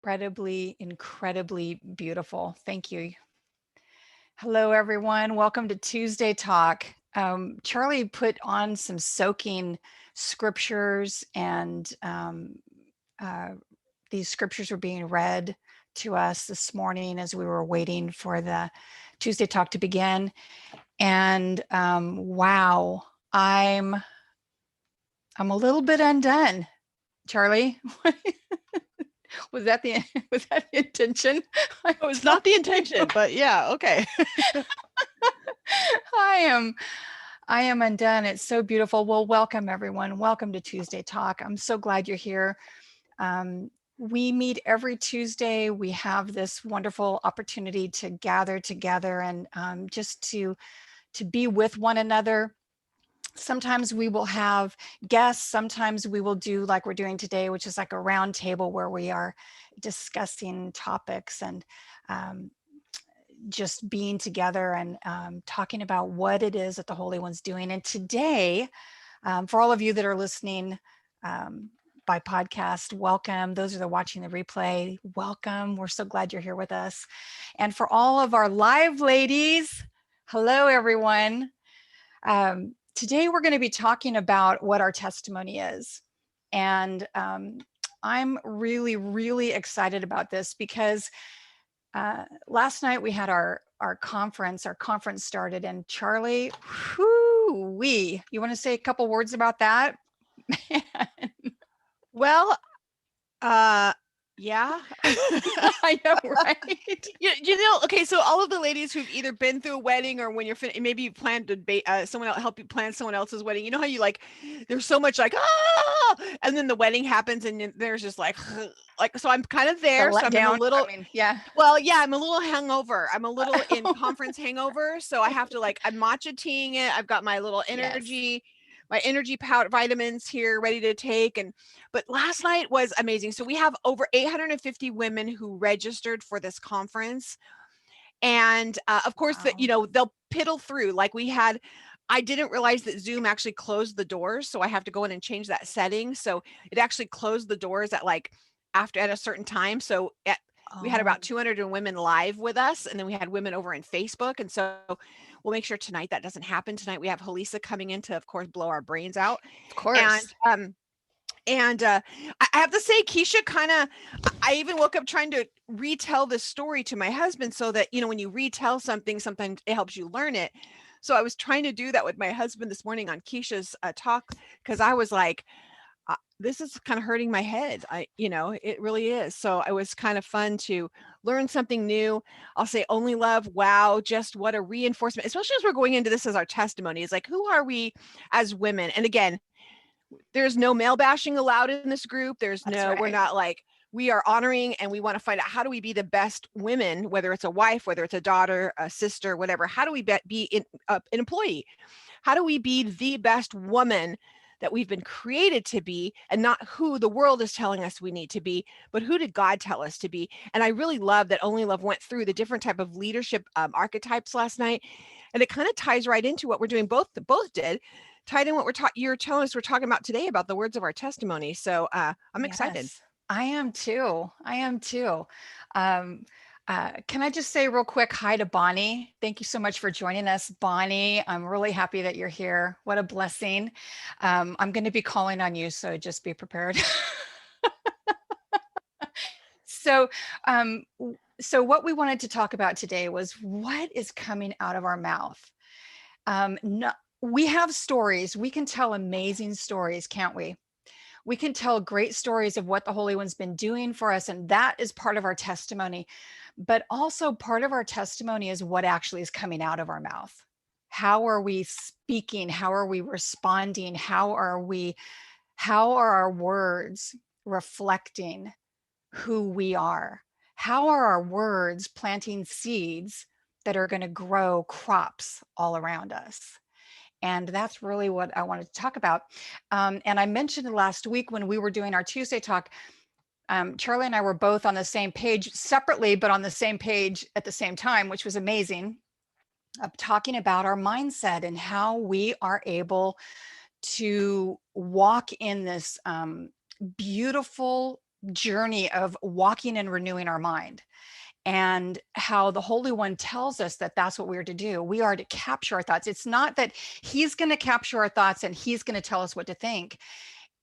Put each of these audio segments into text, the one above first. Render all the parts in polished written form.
incredibly beautiful. Thank you. Hello, everyone. Welcome to Tuesday Talk. Charlie put on some soaking scriptures, and uh, these scriptures were being read to us this morning as we were waiting for the Tuesday Talk to begin. And wow, I'm a little bit undone. Charlie, was that the was that the intention? It was not the intention, but yeah, okay. I am I am undone. It's so beautiful. Well, welcome everyone. Welcome to Tuesday Talk. I'm so glad you're here. We meet every Tuesday. We have this wonderful opportunity to gather together and just to be with one another. Sometimes we will have guests. Sometimes we will do like we're doing today, which is like a round table where we are discussing topics and um, just being together and talking about what it is that the Holy One's doing. And today, for all of you that are listening by podcast, welcome. Those are the watching the replay, welcome. We're so glad you're here with us. And for all of our live ladies, hello everyone. Today we're going to be talking about what our testimony is. And I'm really excited about this because last night we had our conference. Our conference started, and Charlie, you want to say a couple words about that? Well, yeah. I know, right? Okay, so all of the ladies who've either been through a wedding or when you're maybe you planned to someone else help you plan someone else's wedding. You know how you like, there's so much like, and then the wedding happens and there's just like, so I'm kind of there. So I'm in a little, yeah. well, yeah, I'm a little hangover. I'm a little in conference hangover. So I have to I'm matcha teaing it. I've got my little energy, my energy powder vitamins here ready to take. But last night was amazing. So we have over 850 women who registered for this conference. And of course, they'll piddle through. I didn't realize that Zoom actually closed the doors. So I have to go in and change that setting. So it actually closed the doors at a certain time. So we had about 200 women live with us, and then we had women over in Facebook. And so we'll make sure tonight that doesn't happen. Tonight we have Halisa coming in to, of course, blow our brains out. Of course. And I have to say, Keisha I even woke up trying to retell this story to my husband so that, when you retell something, sometimes it helps you learn it. So I was trying to do that with my husband this morning on Keisha's talk, because I was like, this is kind of hurting my head. It really is. So it was kind of fun to learn something new. I'll say only love. Wow. Just what a reinforcement, especially as we're going into this as our testimony. It's like, who are we as women? And again, there's no male bashing allowed in this group. We're not we are honoring, and we want to find out, how do we be the best women, whether it's a wife, whether it's a daughter, a sister, whatever. How do we be an employee? How do we be the best woman that we've been created to be, and not who the world is telling us we need to be, but who did God tell us to be? And I really love that Only Love went through the different type of leadership archetypes last night. And it kind of ties right into what we're doing. Both did tied in what you're telling us we're talking about today, about the words of our testimony. So I'm excited. I am too. Can I just say real quick hi to Bonnie? Thank you so much for joining us, Bonnie. I'm really happy that you're here. What a blessing. I'm going to be calling on you, so just be prepared. So, so what we wanted to talk about today was what is coming out of our mouth. No, we have stories. We can tell amazing stories, can't we? We can tell great stories of what the Holy One's been doing for us, and that is part of our testimony. But also part of our testimony is what actually is coming out of our mouth. How are we speaking? How are we responding? How are our words reflecting who we are? How are our words planting seeds that are going to grow crops all around us? And that's really what I wanted to talk about. And I mentioned last week when we were doing our Tuesday talk, Charlie and I were both on the same page separately, but on the same page at the same time, which was amazing, talking about our mindset and how we are able to walk in this beautiful journey of walking and renewing our mind, and how the Holy One tells us that that's what we are to do. We are to capture our thoughts. It's not that he's going to capture our thoughts and he's going to tell us what to think.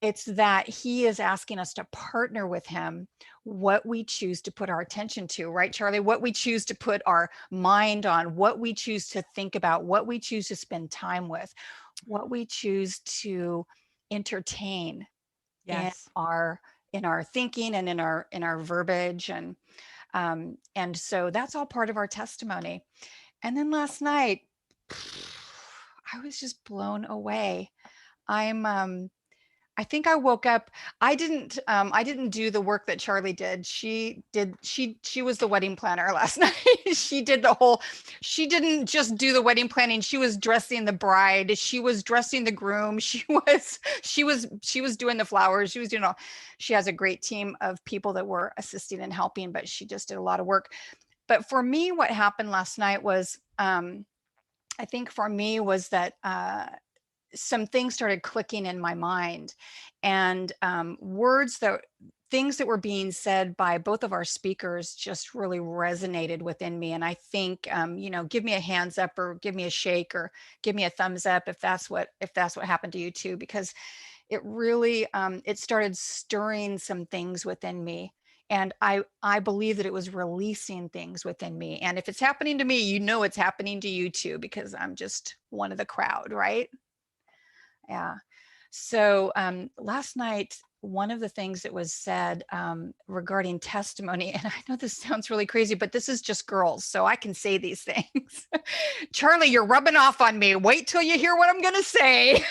It's that he is asking us to partner with him, what we choose to put our attention to, right, Charlie? What we choose to put our mind on, what we choose to think about, what we choose to spend time with, what we choose to entertain in Yes. our thinking and in our verbiage. And so that's all part of our testimony. And then last night, I was just blown away. I'm I think I woke up. I didn't do the work that Charlie did. She was the wedding planner last night. She did the whole, she didn't just do the wedding planning. She was dressing the bride. She was dressing the groom. She was doing the flowers. She was doing all, she has a great team of people that were assisting and helping, but she just did a lot of work. But for me, what happened last night was, I think for me was that, some things started clicking in my mind, and things that were being said by both of our speakers just really resonated within me. And I think, give me a hands up or give me a shake or give me a thumbs up if that's what happened to you too, because it really, it started stirring some things within me. And I believe that it was releasing things within me. And if it's happening to me, it's happening to you too, because I'm just one of the crowd, right? Yeah. So last night, one of the things that was said, regarding testimony, and I know this sounds really crazy, but this is just girls, so I can say these things. Charlie, you're rubbing off on me. Wait till you hear what I'm going to say.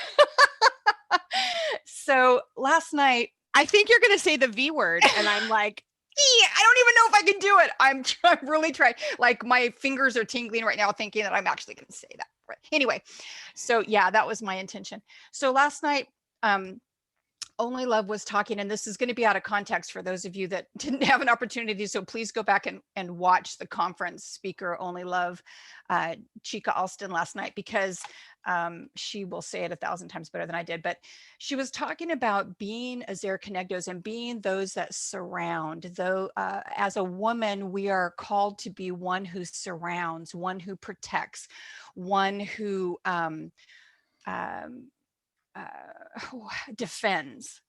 So last night, I think you're going to say the V word. And I'm like, I don't even know if I can do it. I'm really trying. Like my fingers are tingling right now, thinking that I'm actually going to say that. Right. Anyway, so yeah, that was my intention. So last night, Only Love was talking, and this is going to be out of context for those of you that didn't have an opportunity. So please go back and watch the conference speaker, Only Love, Chica Alston last night, because she will say it 1,000 times better than I did. But she was talking about being Azer Kenegdos and being those that surround. Though as a woman, we are called to be one who surrounds, one who protects, one who defends.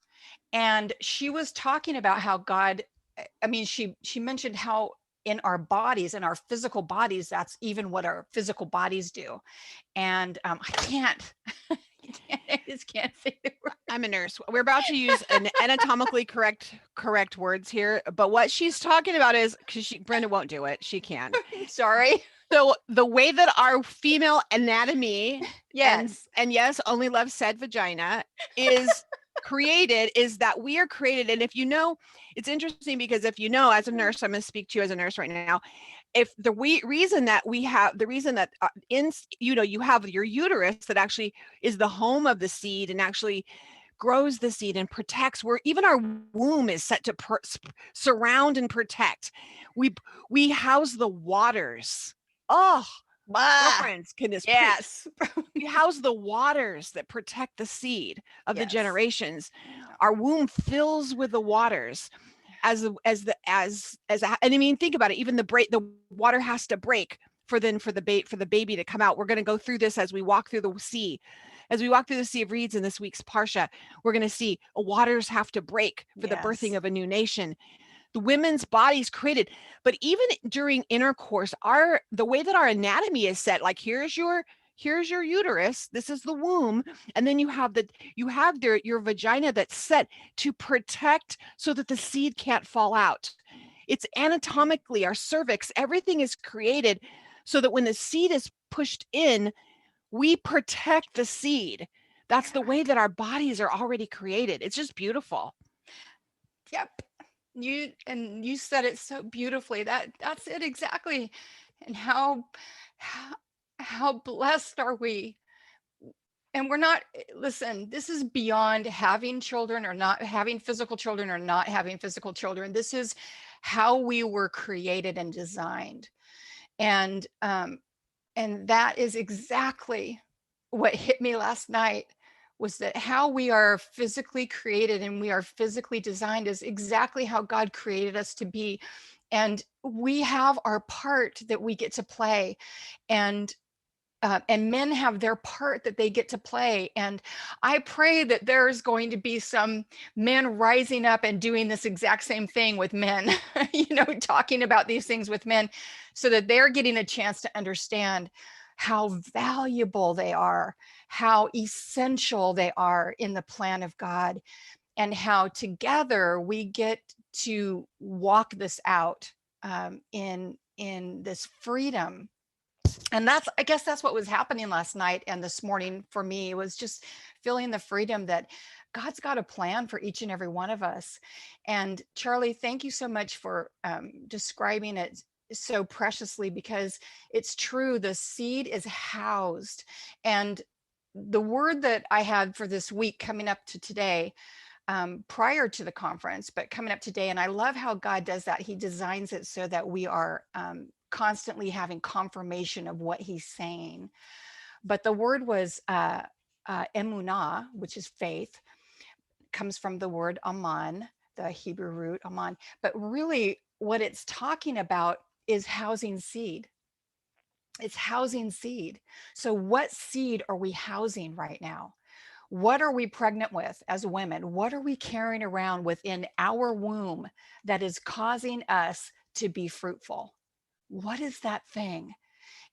And she was talking about how God, I mean, she mentioned how in our bodies, in our physical bodies, that's even what our physical bodies do. And I can't, I just can't say the word. I'm a nurse. We're about to use an anatomically correct words here, but what she's talking about is, because Brenda won't do it, she can't. Sorry. So the way that our female anatomy, Yes, and yes, Only Love said vagina, is created, is that we are created. And if you know, it's interesting because if you know, as a nurse, I'm going to speak to you as a nurse right now. If the reason that you have your uterus that actually is the home of the seed and actually grows the seed and protects, where even our womb is set to surround and protect. We house the waters. Oh, girlfriends, can this yes. we house the waters that protect the seed of the Yes. generations. Our womb fills with the waters and I mean, think about it. Even the water has to break for the baby to come out. We're going to go through this as we walk through the sea. As we walk through the Sea of Reeds in this week's Parsha, we're going to see waters have to break for the birthing of a new nation. The women's bodies created, but even during intercourse, the way that our anatomy is set, like here's your uterus, this is the womb, and then you have your vagina that's set to protect so that the seed can't fall out. It's anatomically, our cervix, everything is created so that when the seed is pushed in, we protect the seed. That's the way that our bodies are already created. It's just beautiful. Yep. You said it so beautifully. That's it exactly. And how blessed are we? And we're not, listen, this is beyond having children or not having physical children or not having physical children. This is how we were created and designed. And that is exactly what hit me last night was that how we are physically created and we are physically designed is exactly how God created us to be. And we have our part that we get to play. And men have their part that they get to play. And I pray that there's going to be some men rising up and doing this exact same thing with men, talking about these things with men, so that they're getting a chance to understand how valuable they are, how essential they are in the plan of God, and how together we get to walk this out in this freedom. And I guess that's what was happening last night and this morning for me, was just feeling the freedom that God's got a plan for each and every one of us. And Charlie, thank you so much for describing it so preciously, because it's true. The seed is housed. And the word that I had for this week coming up to today, prior to the conference, but coming up today, and I love how God does that. He designs it so that we are constantly having confirmation of what he's saying. But the word was emunah, which is faith, comes from the word aman, the Hebrew root aman. But really what it's talking about is housing seed. It's housing seed. So what seed are we housing right now? What are we pregnant with as women? What are we carrying around within our womb that is causing us to be fruitful? What is that thing?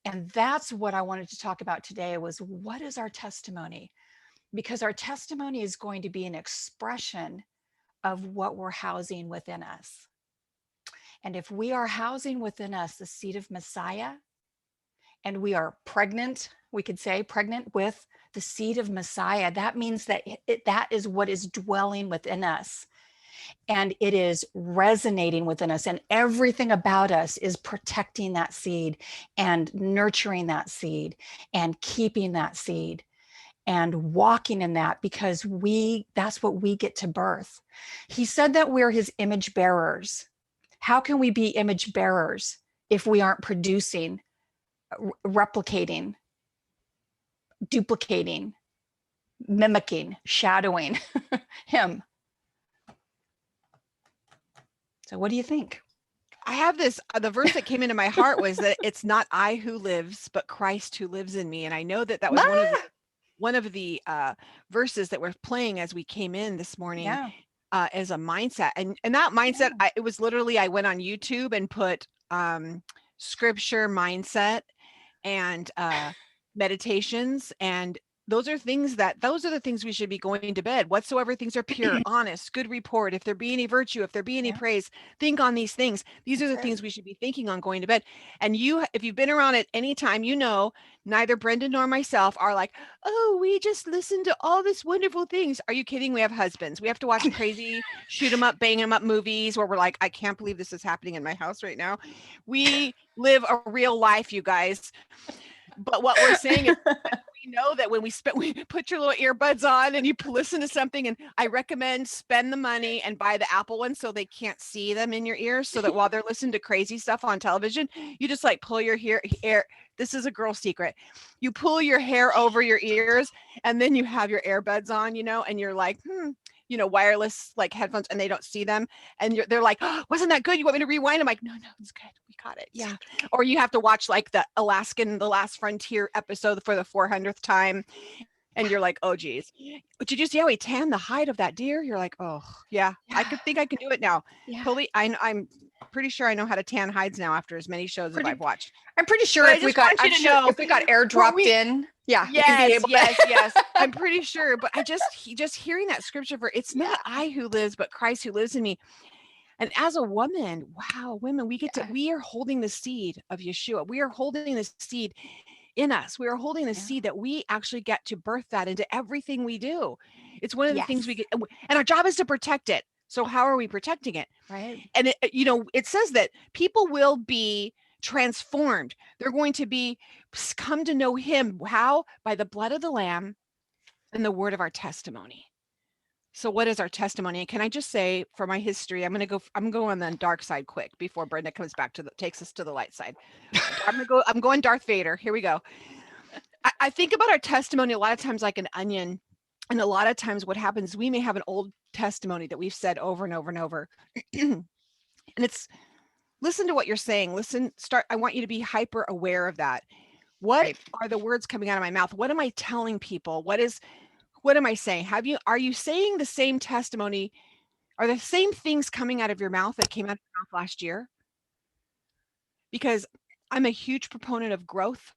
And that's what I wanted to talk about today, was what is our testimony? Because our testimony is going to be an expression of what we're housing within us. And if we are housing within us the seed of Messiah, and we are pregnant, we could say pregnant with the seed of Messiah, that means that that is what is dwelling within us. And it is resonating within us, and everything about us is protecting that seed and nurturing that seed and keeping that seed and walking in that, because that's what we get to birth. He said that we're his image bearers. How can we be image bearers if we aren't producing, replicating, duplicating, mimicking, shadowing him? So what do you think? I have this, the verse that came into my heart was that it's not I who lives, but Christ who lives in me. And I know that that was one of the verses that were playing as we came in this morning. Yeah. As a mindset. And that mindset, Yeah. it was literally, I went on YouTube and put scripture mindset and meditations, and those are the things we should be going to bed. Whatsoever things are pure, honest, good report, if there be any virtue, if there be any Yeah. praise, think on these things. These are the things we should be thinking on going to bed. And if you've been around at any time, neither Brendan nor myself are like, oh, we just listen to all this wonderful things. Are you kidding? We have husbands. We have to watch crazy shoot 'em up, bang 'em up movies where we're like, I can't believe this is happening in my house right now. We live a real life, you guys. But what we're saying is we know that when we put your little earbuds on and you listen to something, and I recommend spend the money and buy the Apple ones so they can't see them in your ears, so that while they're listening to crazy stuff on television, you just like pull your hair. This is a girl secret. You pull your hair over your ears and then you have your earbuds on, and you're like, wireless like headphones, and they don't see them. And they're like, oh, wasn't that good? You want me to rewind? I'm like, no, it's good. We got it. Yeah. Or you have to watch like the Last Frontier episode for the 400th time. And you're like, oh, geez. Did you see how he tanned the hide of that deer? You're like, oh, yeah. I could think I can do it now. Yeah. Totally. I'm pretty sure I know how to tan hides now after as many shows as I've watched. I'm pretty sure if we got airdropped in, yes. I'm pretty sure, but just hearing that scripture for it's not I who lives, but Christ who lives in me. And as a woman, wow, women, we are holding the seed of Yeshua. We are holding the seed in us. We are holding the seed that we actually get to birth that into everything we do. It's one of the things we get, and our job is to protect it. So how are we protecting it? Right. And it says that people will be transformed. They're going to come to know him. How? By the blood of the Lamb and the word of our testimony. So what is our testimony? And can I just say, for my history, I'm going on the dark side quick before Brenda comes back takes us to the light side. I'm going Darth Vader. Here we go. I think about our testimony a lot of times like an onion. And a lot of times what happens, we may have an old testimony that we've said over and over and over. And it's, listen to what you're saying. I want you to be hyper aware of that. What Right. are the words coming out of my mouth? What am I telling people? What am I saying? Are you saying the same testimony? Are the same things coming out of your mouth that came out of your mouth last year? Because I'm a huge proponent of growth.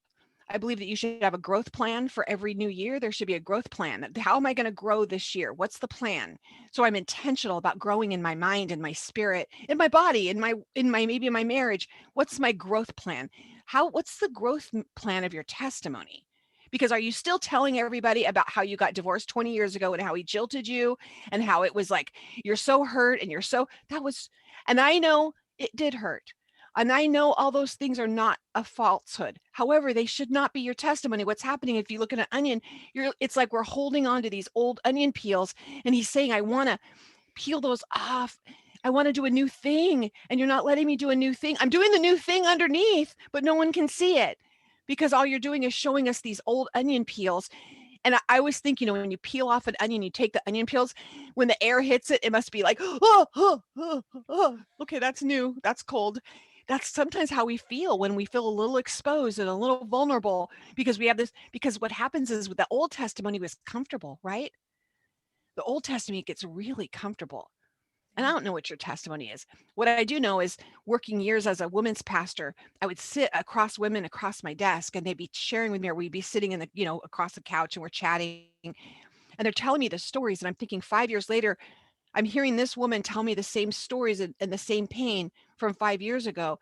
I believe that you should have a growth plan for every new year. There should be a growth plan. How am I going to grow this year? What's the plan? So I'm intentional about growing in my mind and my spirit, in my body, maybe in my marriage. What's my growth plan? What's the growth plan of your testimony? Because are you still telling everybody about how you got divorced 20 years ago and how he jilted you and how it was like, you're so hurt and and I know it did hurt. And I know all those things are not a falsehood. However, they should not be your testimony. What's happening, if you look at an onion, it's like we're holding on to these old onion peels. And he's saying, I want to peel those off. I want to do a new thing. And you're not letting me do a new thing. I'm doing the new thing underneath, but no one can see it because all you're doing is showing us these old onion peels. And I always think, when you peel off an onion, you take the onion peels, when the air hits it, it must be like, okay, that's new. That's cold. That's sometimes how we feel when we feel a little exposed and a little vulnerable because because what happens is with the Old Testament was comfortable, right? The Old Testament gets really comfortable. And I don't know what your testimony is. What I do know is working years as a women's pastor, I would sit across women across my desk and they'd be sharing with me, or we'd be sitting in across the couch and we're chatting and they're telling me the stories. And I'm thinking 5 years later, I'm hearing this woman tell me the same stories and the same pain from 5 years ago.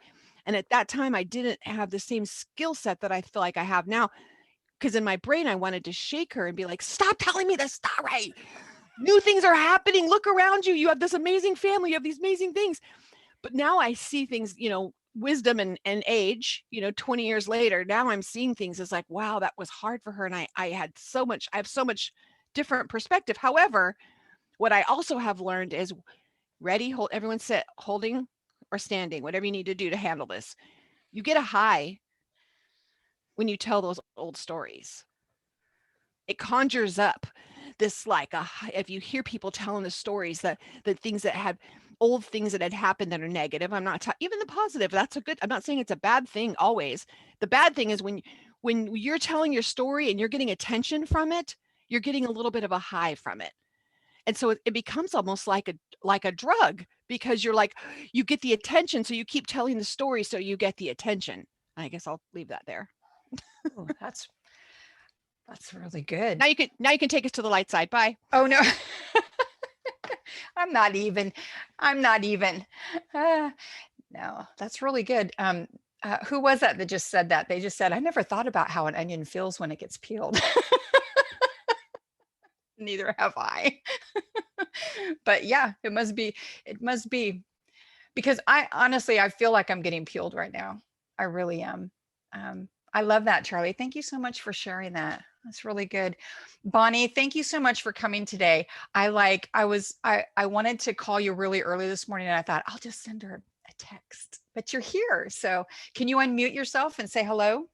And at that time, I didn't have the same skill set that I feel like I have now. Because in my brain, I wanted to shake her and be like, stop telling me the story. New things are happening. Look around you. You have this amazing family. You have these amazing things. But now I see things, wisdom and age, 20 years later, now I'm seeing things as like, wow, that was hard for her. And I have so much different perspective. However, what I also have learned is ready, everyone sit, holding or standing, whatever you need to do to handle this. You get a high when you tell those old stories. It conjures up this if you hear people telling the stories, that the things that had old things that had happened that are negative. I'm not even the positive. That's I'm not saying it's a bad thing always. The bad thing is when you're telling your story and you're getting attention from it, you're getting a little bit of a high from it. And so it becomes almost like a drug because you get the attention. So you keep telling the story. So you get the attention. I guess I'll leave that there. Ooh, that's really good. Now you can take us to the light side. Bye. Oh no. I'm not even. No, that's really good. Who was that just said that? They just said, I never thought about how an onion feels when it gets peeled. Neither have I. But yeah, it must be because I feel like I'm getting peeled right now. I really am. I love that, Charlie. Thank you so much for sharing that. That's really good. Bonnie, thank you so much for coming today. I wanted to call you really early this morning and I thought I'll just send her a text, but you're here. So can you unmute yourself and say hello?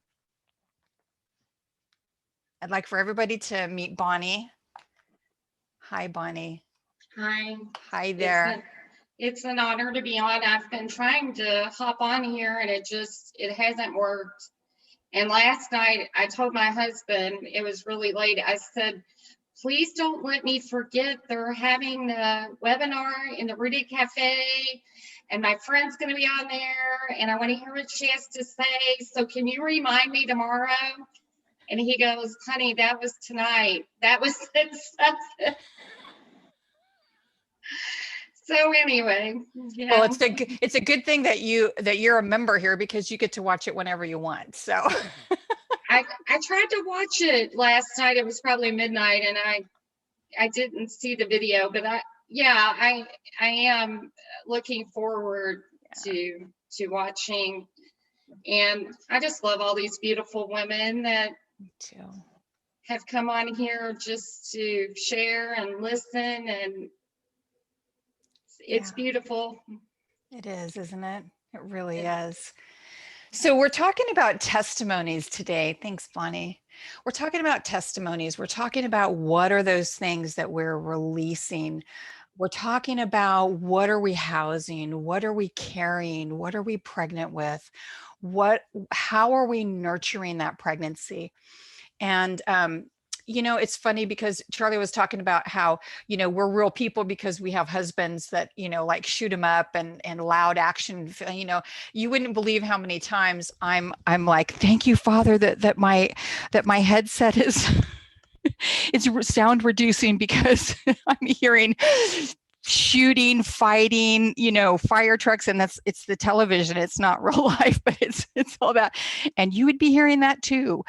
I'd like for everybody to meet Bonnie. Hi, Bonnie. Hi. Hi there. It's an honor to be on. I've been trying to hop on here and it hasn't worked. And last night I told my husband, it was really late, I said, please don't let me forget they're having a webinar in the Rudy Cafe and my friend's going to be on there and I want to hear what she has to say. So can you remind me tomorrow? And he goes, honey, that was tonight. That was at 7. So anyway, yeah. Well, it's a good thing that you're a member here because you get to watch it whenever you want. So I tried to watch it last night. It was probably midnight, and I didn't see the video, but I am looking forward to watching, and I just love all these beautiful women that have come on here just to share and listen, and it's beautiful. It is, isn't it? It really is. So we're talking about testimonies today. Thanks, Bonnie. We're talking about testimonies. We're talking about what are those things that we're releasing. We're talking about what are we housing? What are we carrying? What are we pregnant with? How are we nurturing that pregnancy? And, it's funny because Charlie was talking about how, we're real people because we have husbands that, like shoot them up and loud action, you wouldn't believe how many times I'm like, thank you, Father, that my headset is it's sound reducing because I'm hearing shooting, fighting, fire trucks, and it's the television. It's not real life, but it's all that. And you would be hearing that too.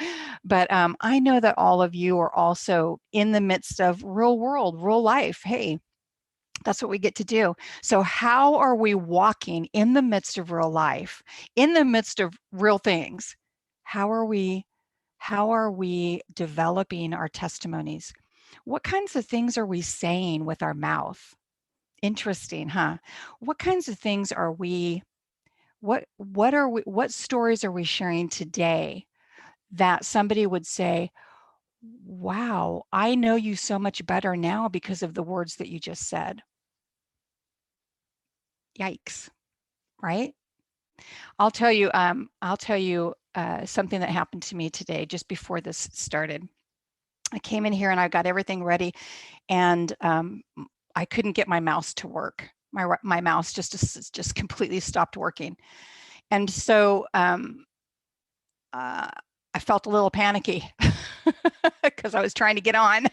But I know that all of you are also in the midst of real world, real life. Hey, that's what we get to do. So how are we walking in the midst of real life, in the midst of real things? How are we developing our testimonies? What kinds of things are we saying with our mouth? Interesting, huh? What kinds of things are we, what stories are we sharing today that somebody would say, wow, I know you so much better now because of the words that you just said. Yikes, right? I'll tell you something that happened to me today just before this started. I came in here and I got everything ready, and I couldn't get my mouse to work. My mouse just completely stopped working, and so I felt a little panicky because I was trying to get on,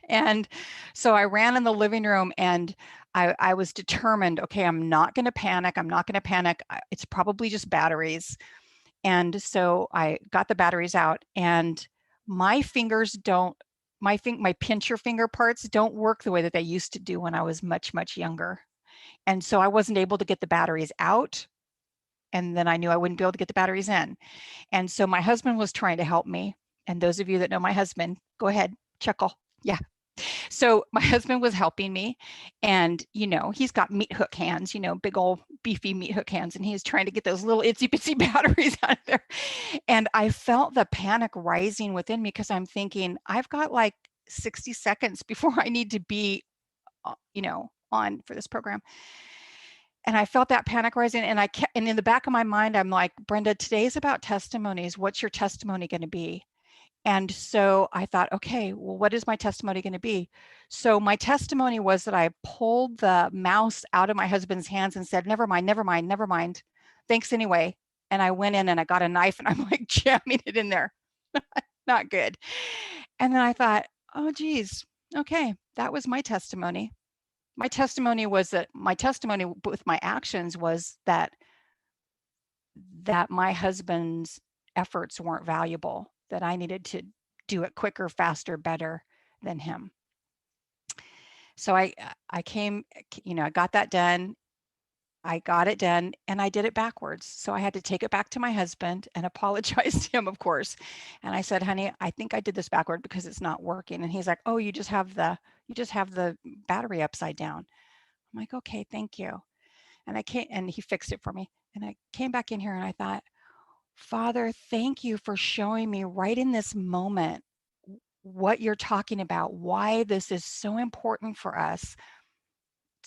and so I ran in the living room and I was determined. Okay, I'm not going to panic. I'm not going to panic. It's probably just batteries. And so I got the batteries out, and my fingers don't, my pincher finger parts don't work the way that they used to do when I was much, much younger. And so I wasn't able to get the batteries out. And then I knew I wouldn't be able to get the batteries in. And so my husband was trying to help me. And those of you that know my husband, go ahead, chuckle. Yeah. So my husband was helping me, and he's got meat hook hands, big old beefy meat hook hands, and he's trying to get those little itsy bitsy batteries out of there. And I felt the panic rising within me because I'm thinking, I've got like 60 seconds before I need to be on for this program. And I felt that panic rising, and and in the back of my mind, I'm like, Brenda, today's about testimonies. What's your testimony going to be? And so I thought, okay, well, what is my testimony going to be? So my testimony was that I pulled the mouse out of my husband's hands and said, never mind, never mind, never mind. Thanks anyway. And I went in and I got a knife and I'm like jamming it in there. Not good. And then I thought, oh, geez, okay, that was my testimony. My testimony with my actions was that my husband's efforts weren't valuable, that I needed to do it quicker, faster, better than him. So I came, I got that done. I got it done and I did it backwards. So I had to take it back to my husband and apologize to him, of course. And I said, honey, I think I did this backward because it's not working. And he's like, oh, you just have the battery upside down. I'm like, okay, thank you. And he fixed it for me. And I came back in here and I thought, Father, thank you for showing me right in this moment what you're talking about, why this is so important for us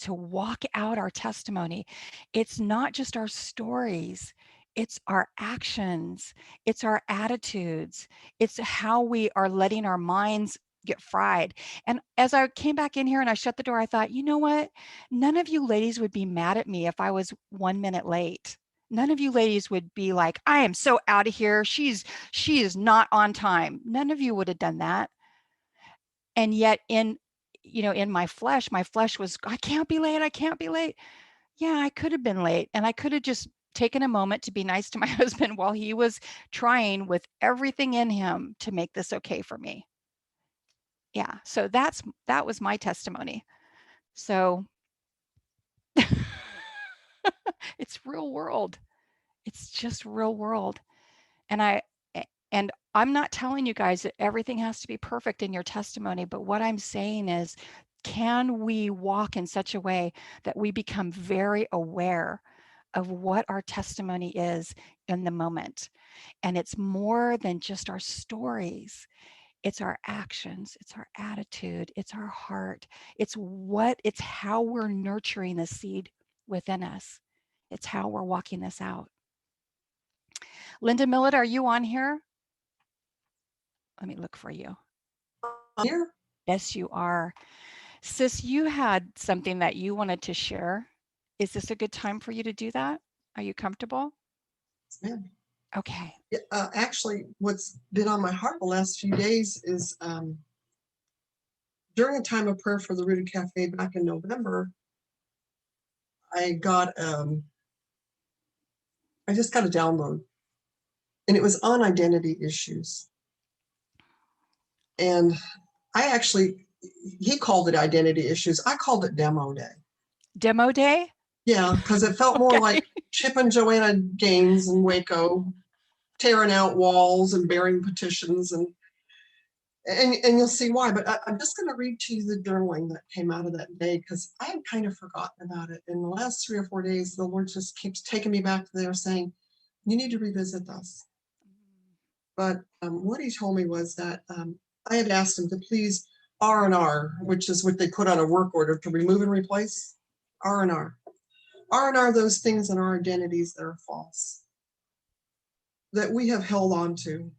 to walk out our testimony. It's not just our stories, it's our actions, it's our attitudes, it's how we are letting our minds get fried. And as I came back in here and I shut the door, I thought, you know what? None of you ladies would be mad at me if I was 1 minute late. None of you ladies would be like, I am so out of here. She is not on time. None of you would have done that. And yet in my flesh was, I can't be late. I can't be late. Yeah, I could have been late, and I could have just taken a moment to be nice to my husband while he was trying with everything in him to make this okay for me. Yeah, so that was my testimony. So it's real world. It's just real world. And I'm not telling you guys that everything has to be perfect in your testimony, but what I'm saying is, can we walk in such a way that we become very aware of what our testimony is in the moment. And it's more than just our stories. It's our actions, it's our attitude, it's our heart. It's how we're nurturing the seed within us. It's how we're walking this out. Linda Millett, are you on here? Let me look for you. Here? Yes, you are. Sis, you had something that you wanted to share. Is this a good time for you to do that? Are you comfortable? Yeah. Okay. Actually, what's been on my heart the last few days is during a time of prayer for the Rooted Cafe back in November, I just got a download, and it was on identity issues. And he called it identity issues. I called it demo day. Demo day? Yeah, because it felt more like Chip and Joanna Gaines in Waco, tearing out walls and bearing petitions, and you'll see why. But I'm just going to read to you the journaling that came out of that day, because I had kind of forgotten about it. In the last 3 or 4 days, the Lord just keeps taking me back to there, saying, "You need to revisit this." But what he told me was that I had asked him to please R&R, which is what they put on a work order, to remove and replace. R&R. R&R those things in our identities that are false, that we have held on to.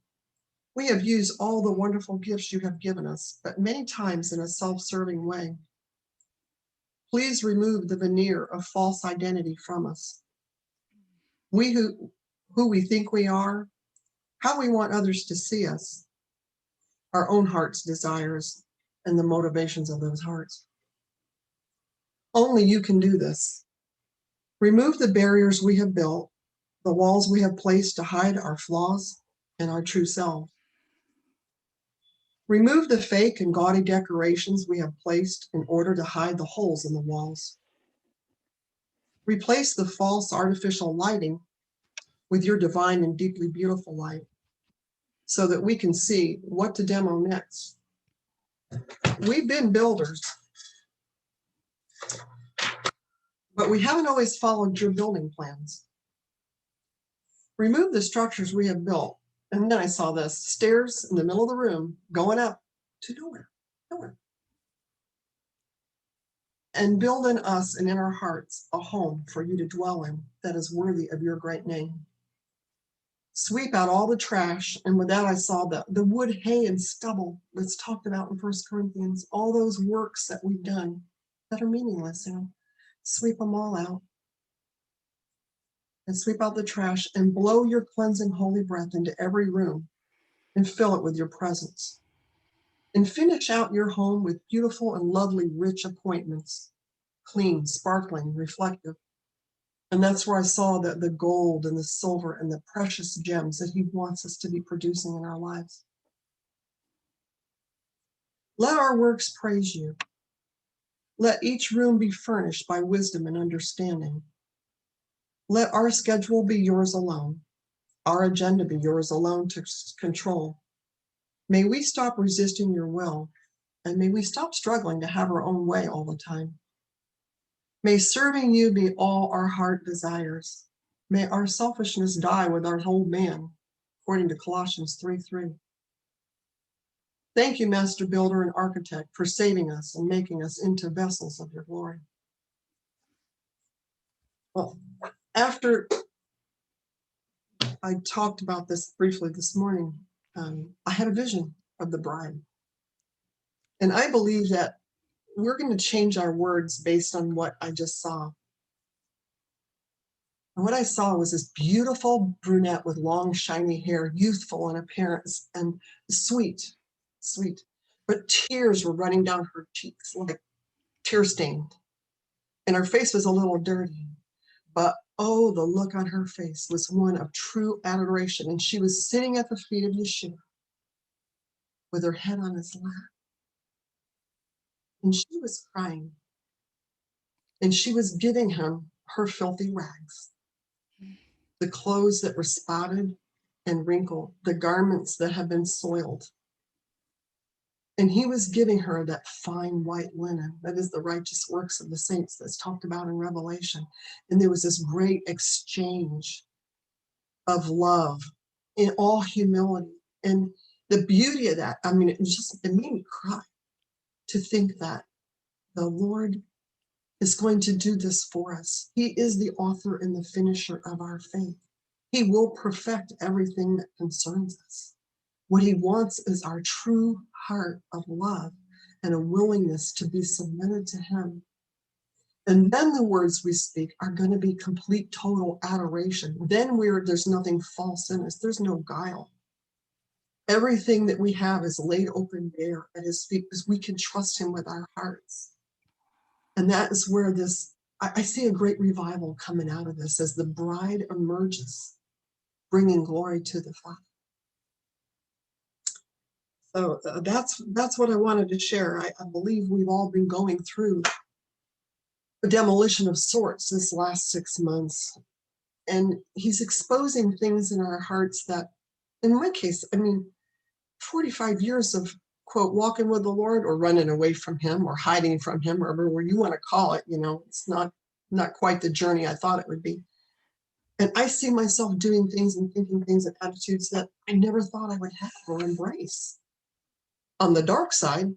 We have used all the wonderful gifts you have given us, but many times in a self-serving way. Please remove the veneer of false identity from us. We who we think we are, how we want others to see us, our own heart's desires, and the motivations of those hearts. Only you can do this. Remove the barriers we have built, the walls we have placed to hide our flaws and our true self. Remove the fake and gaudy decorations we have placed in order to hide the holes in the walls. Replace the false artificial lighting with your divine and deeply beautiful light so that we can see what to demo next. We've been builders, but we haven't always followed your building plans. Remove the structures we have built. And then I saw this, stairs in the middle of the room going up to nowhere. And build in us and in our hearts a home for you to dwell in that is worthy of your great name. Sweep out all the trash, and with that I saw the wood, hay, and stubble that's talked about in 1 Corinthians, all those works that we've done that are meaningless, sweep them all out. And sweep out the trash and blow your cleansing holy breath into every room and fill it with your presence. And finish out your home with beautiful and lovely rich appointments, clean, sparkling, reflective. And that's where I saw the gold and the silver and the precious gems that he wants us to be producing in our lives. Let our works praise you. Let each room be furnished by wisdom and understanding. Let our schedule be yours alone, our agenda be yours alone to control. May we stop resisting your will, and may we stop struggling to have our own way all the time. May serving you be all our heart desires. May our selfishness die with our whole man, according to Colossians 3:3. Thank you, Master Builder and Architect, for saving us and making us into vessels of your glory. Well, after I talked about this briefly this morning, I had a vision of the bride. And I believe that we're going to change our words based on what I just saw. And what I saw was this beautiful brunette with long, shiny hair, youthful in appearance and sweet. But tears were running down her cheeks, like tear-stained. And her face was a little dirty. But oh, the look on her face was one of true adoration. And she was sitting at the feet of Yeshua with her head on his lap. And she was crying. And she was giving him her filthy rags, the clothes that were spotted and wrinkled, the garments that had been soiled. And he was giving her that fine white linen, that is the righteous works of the saints that's talked about in Revelation. And there was this great exchange of love in all humility. And the beauty of that, I mean, it made me cry to think that the Lord is going to do this for us. He is the author and the finisher of our faith. He will perfect everything that concerns us. What he wants is our true heart of love and a willingness to be submitted to him. And then the words we speak are going to be complete, total adoration. Then there's nothing false in us. There's no guile. Everything that we have is laid open bare at his feet because we can trust him with our hearts. And that is where I see a great revival coming out of this as the bride emerges, bringing glory to the Father. So that's what I wanted to share. I believe we've all been going through a demolition of sorts this last 6 months. And he's exposing things in our hearts that, in my case, 45 years of, quote, walking with the Lord or running away from him or hiding from him, or whatever you want to call it, it's not quite the journey I thought it would be. And I see myself doing things and thinking things and attitudes that I never thought I would have or embrace. On the dark side,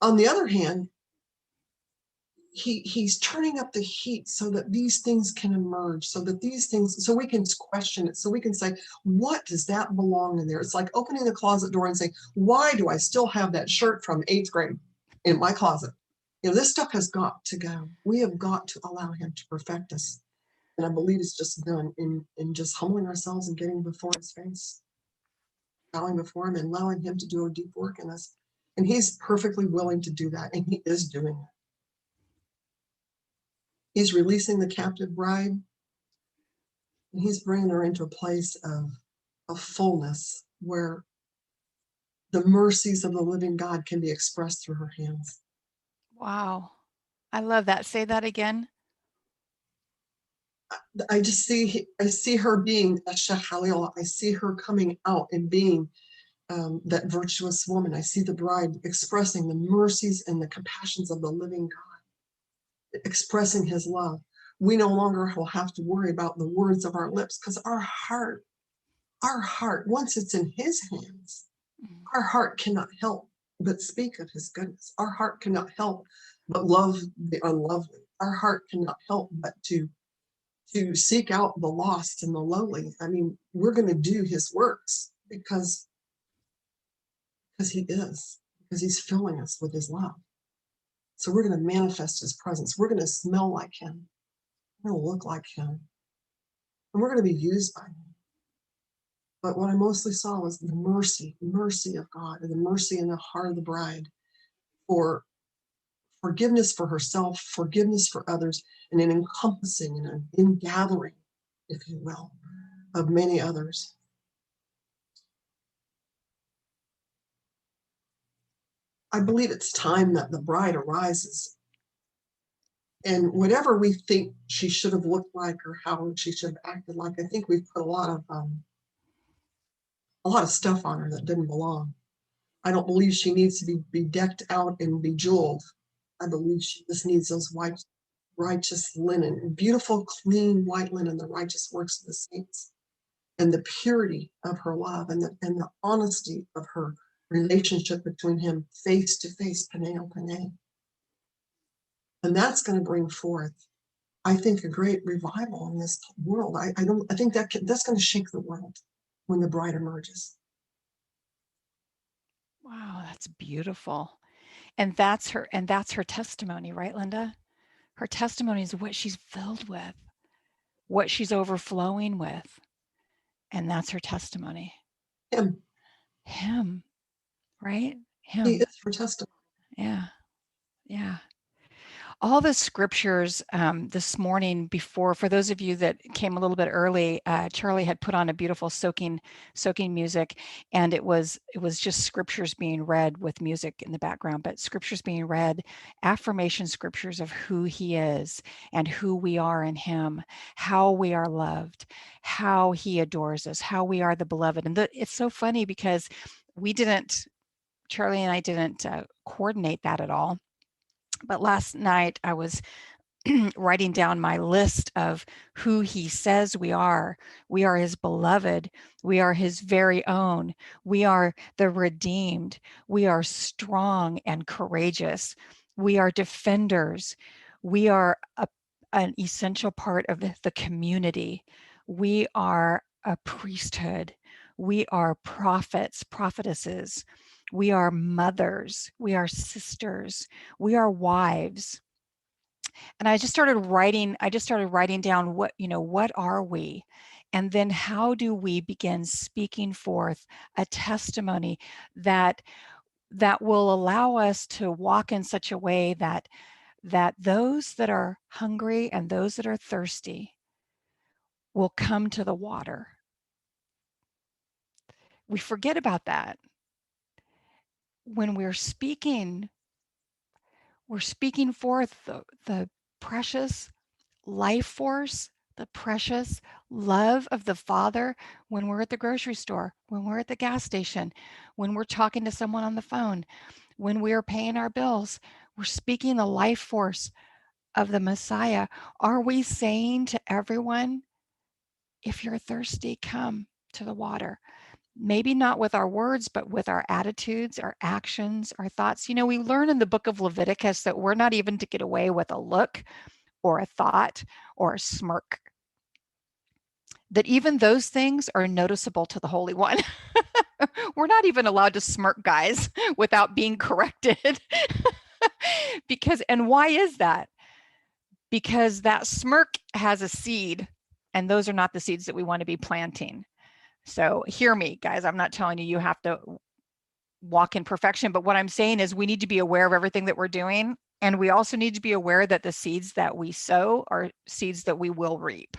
on the other hand, he's turning up the heat so that these things can emerge, so we can question it, so we can say, what does that belong in there? It's like opening the closet door and saying, why do I still have that shirt from 8th grade in my closet? This stuff has got to go. We have got to allow him to perfect us. And I believe it's just done in just humbling ourselves and getting before his face, bowing before him and allowing him to do a deep work in us. And he's perfectly willing to do that, and he is doing it. He's releasing the captive bride, and he's bringing her into a place of fullness where the mercies of the living God can be expressed through her hands. Wow. I love that. Say that again. I see her being a Shechalil. I see her coming out and being that virtuous woman. I see the bride expressing the mercies and the compassions of the living God, expressing his love. We no longer will have to worry about the words of our lips because our heart, once it's in his hands, our heart cannot help but speak of his goodness. Our heart cannot help but love the unlovely. Our heart cannot help but to seek out the lost and the lowly. We're going to do his works because he's filling us with his love. So we're going to manifest his presence. We're going to smell like him. We're going to look like him. And we're going to be used by him. But what I mostly saw was the mercy of God, and the mercy in the heart of the bride for forgiveness for herself, forgiveness for others, and an encompassing and an ingathering, if you will, of many others. I believe it's time that the bride arises. And whatever we think she should have looked like or how she should have acted like, I think we've put a lot of stuff on her that didn't belong. I don't believe she needs to be decked out and bejeweled. I believe she just needs those white, righteous linen, beautiful, clean white linen, the righteous works of the saints, and the purity of her love and the honesty of her relationship between him, face to face, paneo paneo. And that's going to bring forth, I think, a great revival in this world. I think that's going to shake the world when the bride emerges. Wow, that's beautiful. And that's her testimony, right, Linda? Her testimony is what she's filled with, what she's overflowing with. And that's her testimony. Him, right? Him. He is her testimony. Yeah. All the scriptures this morning before, for those of you that came a little bit early, Charlie had put on a beautiful soaking music, and it was just scriptures being read with music in the background, but scriptures being read, affirmation scriptures of who he is and who we are in him, how we are loved, how he adores us, how we are the beloved. And it's so funny because we didn't, Charlie and I didn't coordinate that at all. But last night I was writing down my list of who he says we are. We are his beloved. We are his very own. We are the redeemed. We are strong and courageous. We are defenders. We are an essential part of the community. We are a priesthood. We are prophets, prophetesses. We are mothers. We are sisters. We are wives. And I just started writing down what are we? And then how do we begin speaking forth a testimony that will allow us to walk in such a way that those that are hungry and those that are thirsty will come to the water. We forget about that. When we're speaking forth the precious life force, the precious love of the Father when we're at the grocery store, when we're at the gas station, when we're talking to someone on the phone, when we're paying our bills. We're speaking the life force of the Messiah. Are we saying to everyone, if you're thirsty, come to the water? Maybe not with our words, but with our attitudes, our actions, our thoughts. We learn in the book of Leviticus that we're not even to get away with a look or a thought or a smirk. That even those things are noticeable to the Holy One. We're not even allowed to smirk, guys, without being corrected. And why is that? Because that smirk has a seed, and those are not the seeds that we want to be planting. So hear me, guys. I'm not telling you have to walk in perfection, but what I'm saying is we need to be aware of everything that we're doing. And we also need to be aware that the seeds that we sow are seeds that we will reap.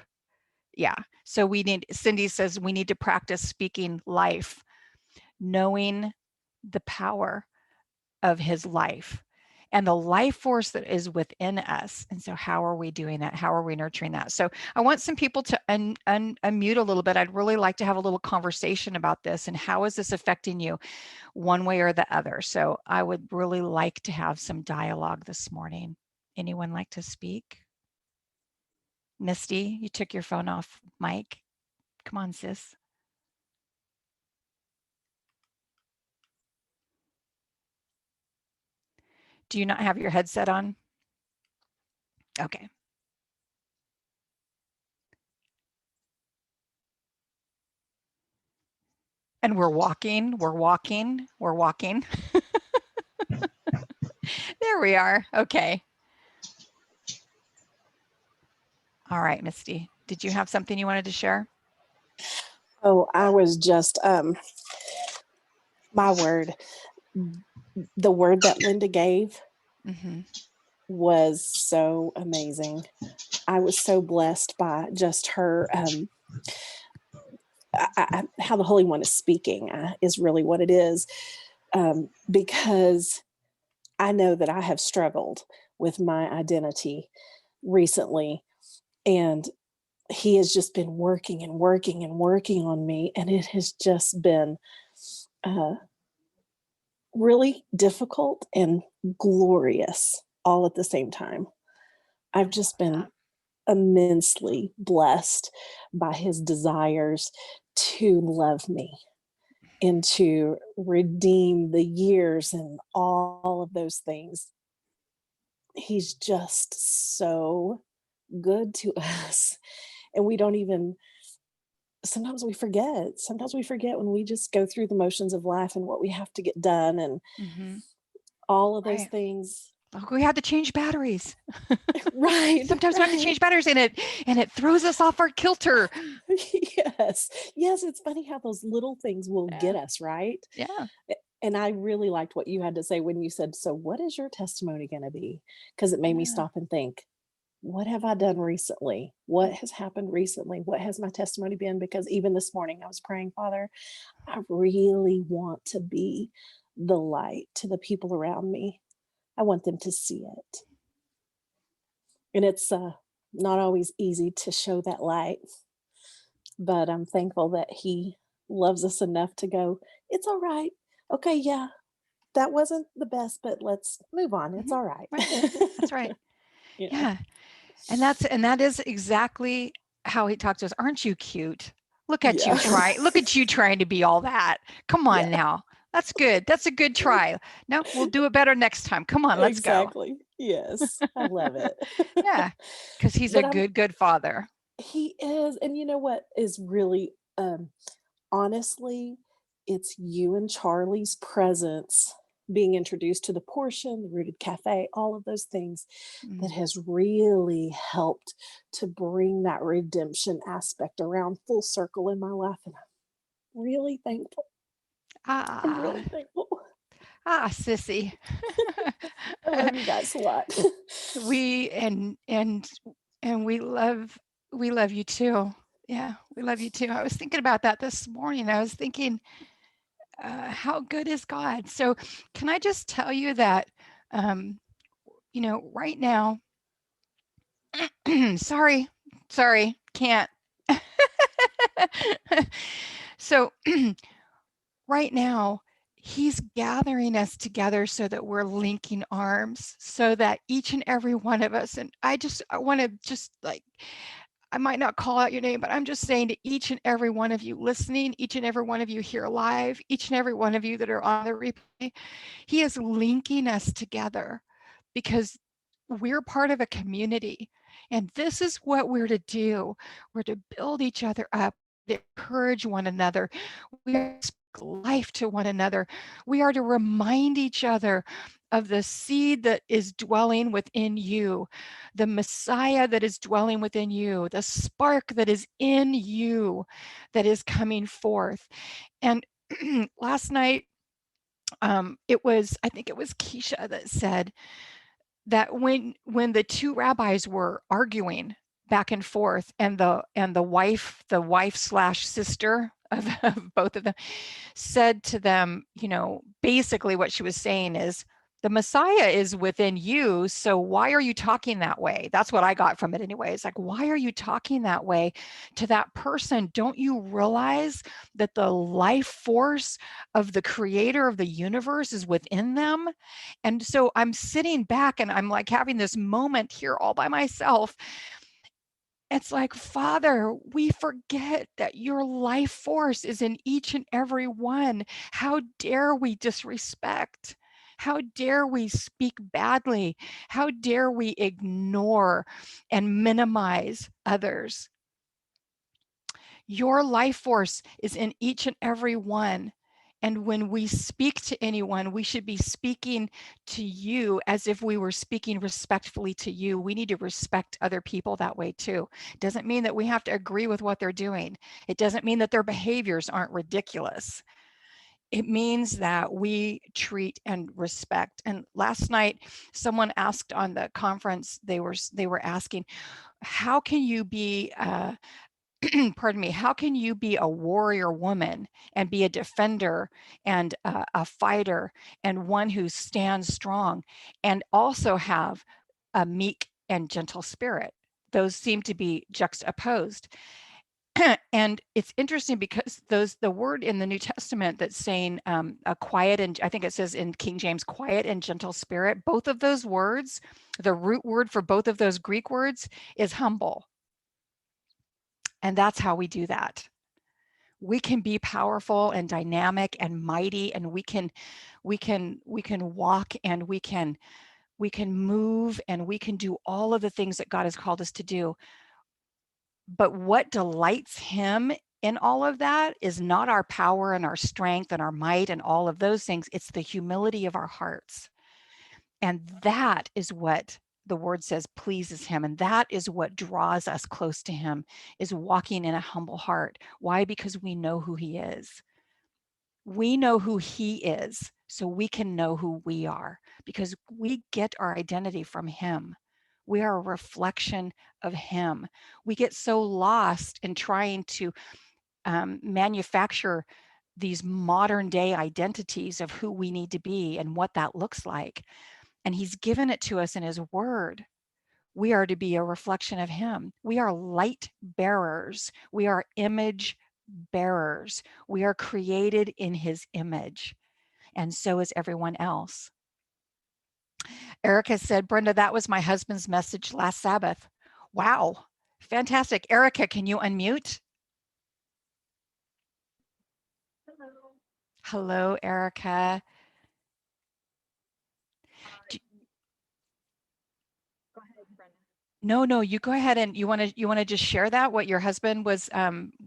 Yeah. So Cindy says we need to practice speaking life, knowing the power of his life and the life force that is within us. And so how are we doing that? How are we nurturing that? So I want some people to unmute a little bit. I'd really like to have a little conversation about this and how is this affecting you one way or the other. So I would really like to have some dialogue this morning. Anyone like to speak? Misty, you took your phone off mic. Come on, sis. Do you not have your headset on? Okay. And we're walking. There we are. Okay. All right, Misty. Did you have something you wanted to share? Oh, I was just, my word, the word that Linda gave was so amazing. I was so blessed by just her, how the Holy One is speaking is really what it is. Because I know that I have struggled with my identity recently, and he has just been working and working and working on me. And it has just been really difficult and glorious all at the same time. I've just been immensely blessed by his desires to love me and to redeem the years and all of those things. He's just so good to us. And we don't even, sometimes we forget when we just go through the motions of life and what we have to get done and all of those things. We had to change batteries. Right. Sometimes we have to change batteries and it throws us off our kilter. Yes. It's funny how those little things will get us, right? Yeah. And I really liked what you had to say when you said, so what is your testimony going to be? Because it made me stop and think, what have I done recently? What has happened recently? What has my testimony been? Because even this morning I was praying, Father, I really want to be the light to the people around me. I want them to see it. And it's not always easy to show that light, but I'm thankful that he loves us enough to go, it's all right. okay, yeah, that wasn't the best, but let's move on. It's Mhm. all right. Right. That's right. You know? Yeah. And that is exactly how he talks to us. Aren't you cute? Look at you Yeah. try. Look at you trying to be all that. Come Yeah, on now. That's good. That's a good try. No, we'll do it better next time. Come on, let's go. exactly. Yes, I love it. Yeah. Because he's a But I'm good father. he is, and you know what is really, honestly, it's you and Charlie's presence being introduced to the portion, the Rooted Cafe, all of those things that Mm. has really helped to bring that redemption aspect around full circle in my life. And I'm really thankful. I'm Ah, really thankful. sissy. I love you guys a lot. we and we love you too. Yeah, we love you too. I was thinking about that this morning. I was thinking, how good is God? So, can I just tell you that, um, right now, sorry, can't. So, right now, He's gathering us together so that we're linking arms, so that each and every one of us, and I want to just like, I might not call out your name, but I'm just saying to each and every one of you listening, each and every one of you here live, each and every one of you that are on the replay, He is linking us together because we're part of a community. And this is what we're to do. We're to build each other up, to encourage one another. We are to speak life to one another. We are to remind each other of the seed that is dwelling within you, the Messiah that is dwelling within you, the spark that is in you that is coming forth. And last night, I think it was Keisha that said that when the two rabbis were arguing back and forth, and the wife slash sister of both of them said to them, basically what she was saying is, the Messiah is within you, so why are you talking that way? That's what I got from it anyway. It's like, why are you talking that way to that person? Don't you realize that the life force of the creator of the universe is within them? And so I'm sitting back and I'm like having this moment here all by myself. It's like, Father, we forget that your life force is in each and every one. How dare we disrespect? How dare we speak badly? How dare we ignore and minimize others? Your life force is in each and every one. And when we speak to anyone, we should be speaking to you as if we were speaking respectfully to you. We need to respect other people that way too. It doesn't mean that we have to agree with what they're doing. It doesn't mean that their behaviors aren't ridiculous. It means that we treat and respect. And last night, someone asked on the conference, they were asking, how can you be pardon me, how can you be a warrior woman and be a defender and a fighter and one who stands strong and also have a meek and gentle spirit? Those seem to be juxtaposed. And it's interesting because the word in the New Testament that's saying a quiet, and I think it says in King James, quiet and gentle spirit, both of those words, the root word for both of those Greek words is humble. And that's how we do that. We can be powerful and dynamic and mighty, and we can walk, and we can move, and we can do all of the things that God has called us to do. But what delights him in all of that is not our power and our strength and our might and all of those things. It's the humility of our hearts. And that is what the word says pleases him. And that is what draws us close to him, is walking in a humble heart. Why? Because we know who he is. We know who he is, so we can know who we are, because we get our identity from him. We are a reflection of him. We get so lost in trying to manufacture these modern day identities of who we need to be and what that looks like. And he's given it to us in his word. We are to be a reflection of him. We are light bearers. We are image bearers. We are created in his image. and so is everyone else. Erica said, Brenda, that was my husband's message last Sabbath. Wow, fantastic. Erica, can you unmute? Hello, Erica. Go ahead, Brenda. No, you go ahead, and you want to just share that, what your husband was,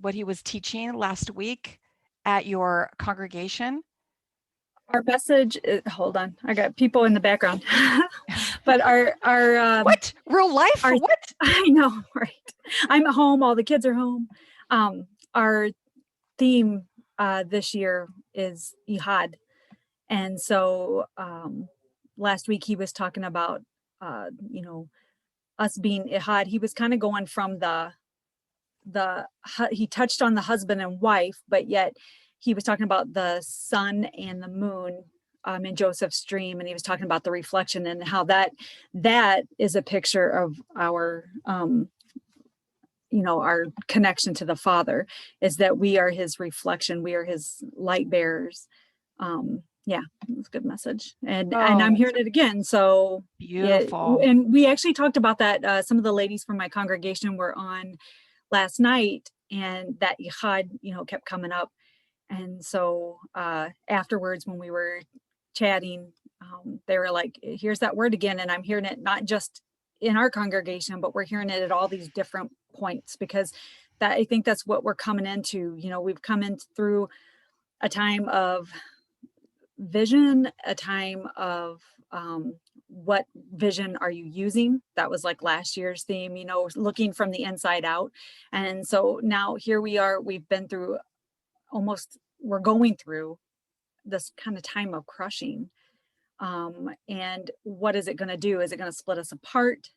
what he was teaching last week at your congregation? Our message, hold on, I got people in the background. But our What? Real life? our- What? I know, right? I'm at home, all the kids are home. Our theme this year is Ihad. And so last week he was talking about, us being Ihad. He was kind of going from he touched on the husband and wife, but yet he was talking about the sun and the moon in Joseph's dream. And he was talking about the reflection and how that is a picture of our, our connection to the Father, is that we are his reflection. We are his light bearers. Yeah, it's a good message. And I'm hearing it again. So Beautiful. and we actually talked about that. Some of the ladies from my congregation were on last night, and that Ihad, kept coming up. And so afterwards, when we were chatting, they were like, here's that word again. And I'm hearing it not just in our congregation, but we're hearing it at all these different points, because I think that's what we're coming into. We've come in through a time of vision, a time of what vision are you using? That was like last year's theme, looking from the inside out. And so now here we are, we've been through we're going through this kind of time of crushing. And what is it going to do? Is it going to split us apart?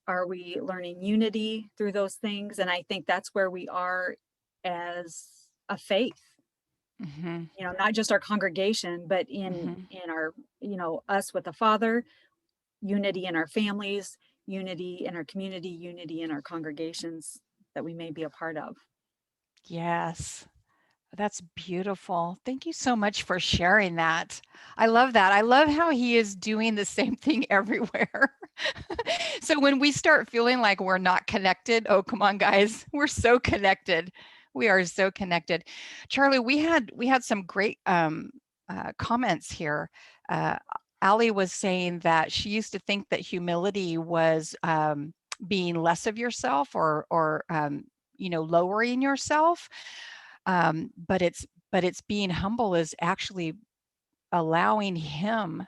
Are we learning unity through those things? And I think that's where we are as a faith. Mm-hmm. Not just our congregation, but in our, us with the Father, unity in our families, unity in our community, unity in our congregations that we may be a part of. Yes, that's beautiful. Thank you so much for sharing that. I love that. I love how he is doing the same thing everywhere. So when we start feeling like we're not connected, oh, come on, guys, we're so connected. We are so connected. Charlie, we had some great comments here. Allie was saying that she used to think that humility was being less of yourself or lowering yourself. But it's being humble is actually allowing him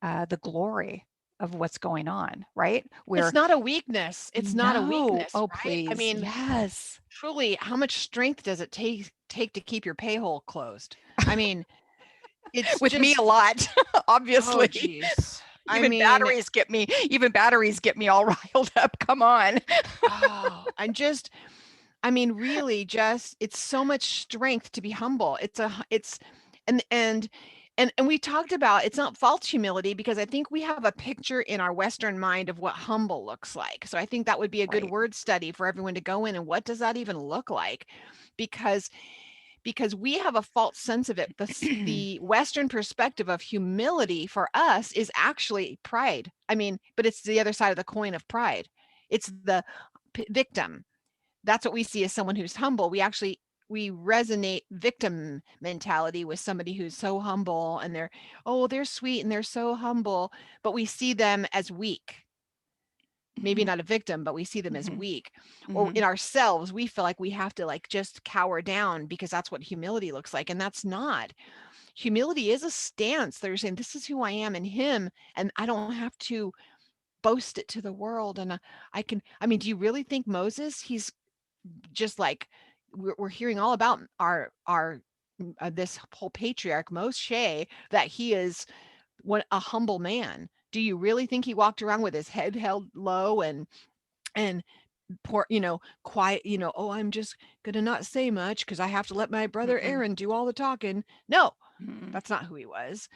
the glory of what's going on, right? It's not a weakness. It's not a weakness. Oh, right? please. I mean, yes. truly, how much strength does it take to keep your pay hole closed? I mean, it's with me a lot, obviously. Oh, geez. Even batteries get me all riled up. Come on. Really it's so much strength to be humble. And we talked about, it's not false humility, because I think we have a picture in our Western mind of what humble looks like. So I think that would be a good word study for everyone to go in. And what does that even look like? Because we have a false sense of it. The Western perspective of humility for us is actually pride. But it's the other side of the coin of pride. It's the victim. That's what we see as someone who's humble. We resonate victim mentality with somebody who's so humble, and they're sweet and they're so humble, but we see them as weak. Maybe not a victim, but we see them as weak. Or in ourselves, we feel like we have to just cower down, because that's what humility looks like. And that's not. Humility is a stance. They're saying, this is who I am in him, and I don't have to boast it to the world. And do you really think Moses, he's just like, we're hearing all about our this whole patriarch Moshe, that he is a humble man. Do you really think he walked around with his head held low and poor, quiet, oh, I'm just gonna not say much because I have to let my brother Aaron do all the talking? No, that's not who he was.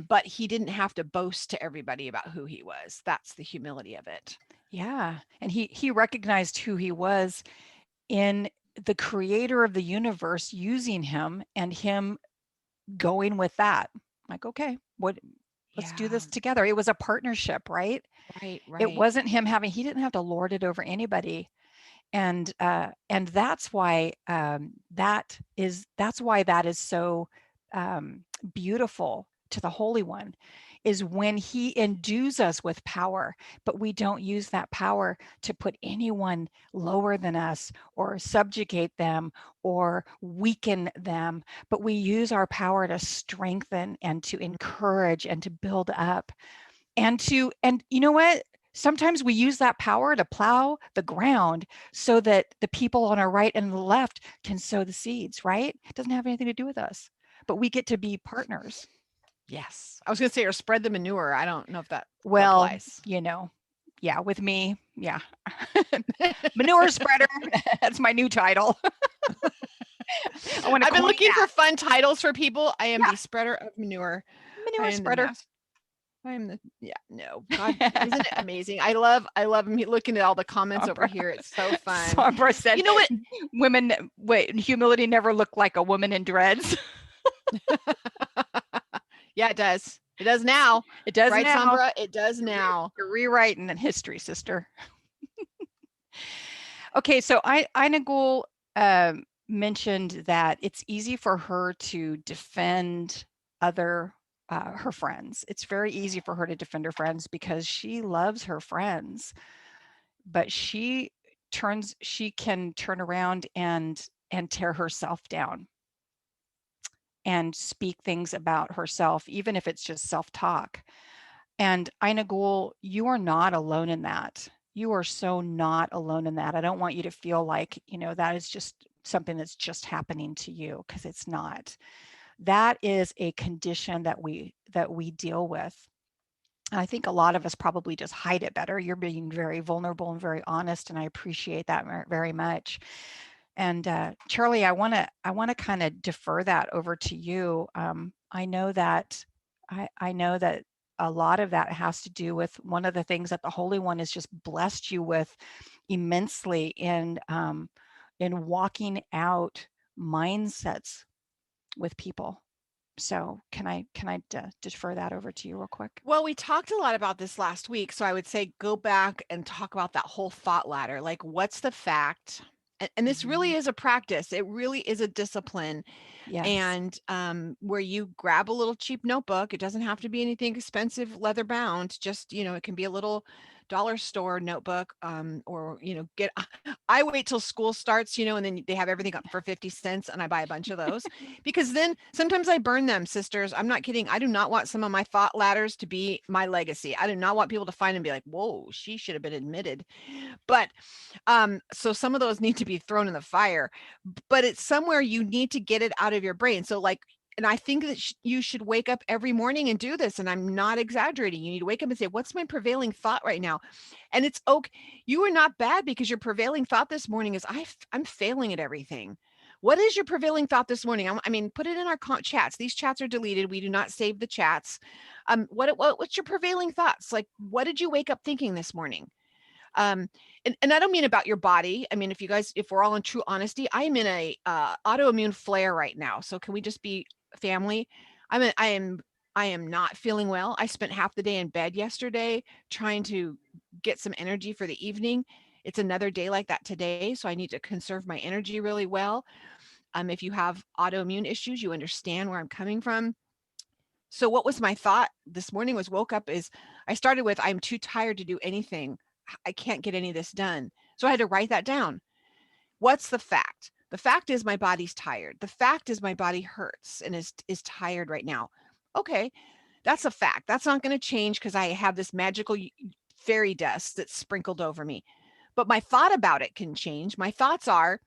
But he didn't have to boast to everybody about who he was. That's the humility of it. Yeah, and he recognized who he was in the creator of the universe using him, and him going with that. Like, okay, let's do this together. It was a partnership, right? Right, It right. wasn't he didn't have to lord it over anybody. And that's why that is so beautiful to the Holy One, is when he endues us with power, but we don't use that power to put anyone lower than us or subjugate them or weaken them, but we use our power to strengthen and to encourage and to build up and you know what? Sometimes we use that power to plow the ground so that the people on our right and the left can sow the seeds, right? It doesn't have anything to do with us, but we get to be partners. Yes. I was going to say, or spread the manure. I don't know if that Well, applies. Yeah, with me, yeah. Manure spreader. That's my new title. I've been looking for fun titles for people. I am the spreader of manure. Manure spreader. God, isn't it amazing? I love me looking at all the comments over here. It's so fun. Barbara said, you know what? Humility never looked like a woman in dreads. Yeah, it does. It does now. It does right, now. Sambra? It does now. You're rewriting in history, sister. Okay, so Inagul mentioned that it's easy for her to defend her friends. It's very easy for her to defend her friends because she loves her friends, but she can turn around and tear herself down and speak things about herself, even if it's just self-talk. And Inagul, you are not alone in that. You are so not alone in that. I don't want you to feel like, that is just something that's just happening to you, because it's not. That is a condition that we deal with. And I think a lot of us probably just hide it better. You're being very vulnerable and very honest, and I appreciate that very much. And Charlie, I want to kind of defer that over to you. I know that a lot of that has to do with one of the things that the Holy One has just blessed you with immensely in walking out mindsets with people. So can I defer that over to you real quick? Well, we talked a lot about this last week, so I would say go back and talk about that whole thought ladder. Like, what's the fact? And this really is a practice. It really is a discipline. Yes. And where you grab a little cheap notebook. It doesn't have to be anything expensive, leather bound. Just, it can be a little dollar store notebook, or I wait till school starts, and then they have everything up for 50 cents and I buy a bunch of those because then sometimes I burn them, sisters. I'm not kidding. I do not want some of my thought ladders to be my legacy. I do not want people to find and be like, whoa, she should have been admitted. But so some of those need to be thrown in the fire, but it's somewhere you need to get it out of your brain. So and I think that you should wake up every morning and do this. And I'm not exaggerating. You need to wake up and say, what's my prevailing thought right now? And it's okay. You are not bad, because your prevailing thought this morning is, I'm failing at everything. What is your prevailing thought this morning? I mean, put it in our chats. These chats are deleted. We do not save the chats. What's your prevailing thoughts? Like, what did you wake up thinking this morning? And I don't mean about your body. I mean, if we're all in true honesty, I am in a autoimmune flare right now. So can we just be family? I am not feeling well. I spent half the day in bed yesterday trying to get some energy for the evening. It's another day like that today, so I need to conserve my energy really well. If you have autoimmune issues, you understand where I'm coming from. So what was my thought this morning I started with, I'm too tired to do anything. I can't get any of this done. So I had to write that down. What's the fact? The fact is my body's tired. The fact is my body hurts and is tired right now. Okay, that's a fact. That's not going to change because I have this magical fairy dust that's sprinkled over me. But my thought about it can change. My thoughts are,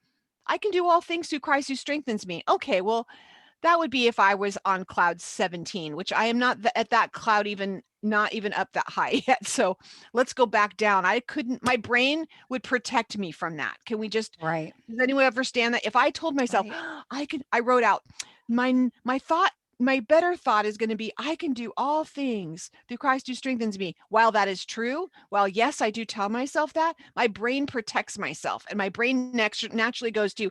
I can do all things through Christ who strengthens me. Okay, well, that would be if I was on cloud 17, which I am not at that cloud, not even up that high yet. So let's go back down. My brain would protect me from that. Can we just, right? Does anyone understand that? If I told myself, right. I wrote out my better thought is going to be, I can do all things through Christ who strengthens me. While that is true, while yes, I do tell myself that, my brain protects myself, and my brain naturally goes to,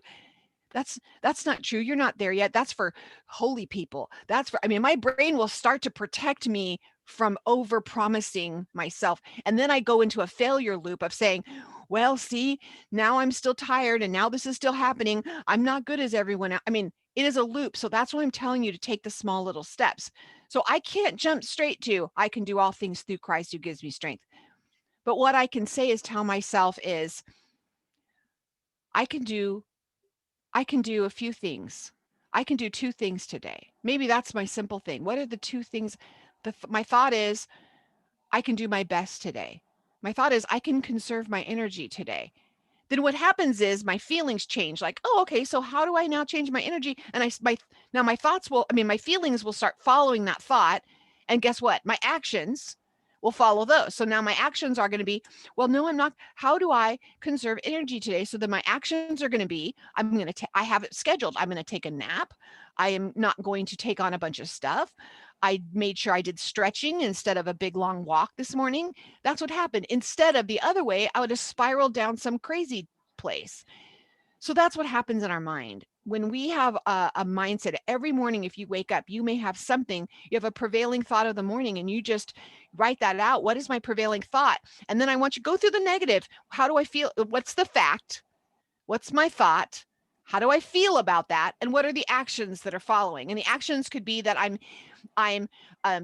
that's not true. You're not there yet. That's for holy people. That's for, I mean, my brain will start to protect me from over promising myself. And then I go into a failure loop of saying, well, see, now I'm still tired and now this is still happening. I'm not good as everyone else. I mean, it is a loop. So that's why I'm telling you to take the small little steps. So I can't jump straight to, I can do all things through Christ who gives me strength. But what I can say is tell myself is, I can do a few things. I can do 2 things today. Maybe that's my simple thing. What are the 2 things? My thought is, I can do my best today. My thought is, I can conserve my energy today. Then what happens is my feelings change. Like, oh, okay, so how do I now change my energy? And now my thoughts will, I mean, my feelings will start following that thought. And guess what? My actions will follow those. So now my actions are going to be, well, no, I'm not. How do I conserve energy today? So then my actions are going to be, I have it scheduled. I'm going to take a nap. I am not going to take on a bunch of stuff. I made sure I did stretching instead of a big long walk this morning. That's what happened. Instead of the other way, I would have spiraled down some crazy place. So that's what happens in our mind. When we have a mindset, every morning, if you wake up, you may have something, you have a prevailing thought of the morning and you just write that out. What is my prevailing thought? And then I want you to go through the negative. How do I feel? What's the fact? What's my thought? How do I feel about that? And what are the actions that are following? And the actions could be that I'm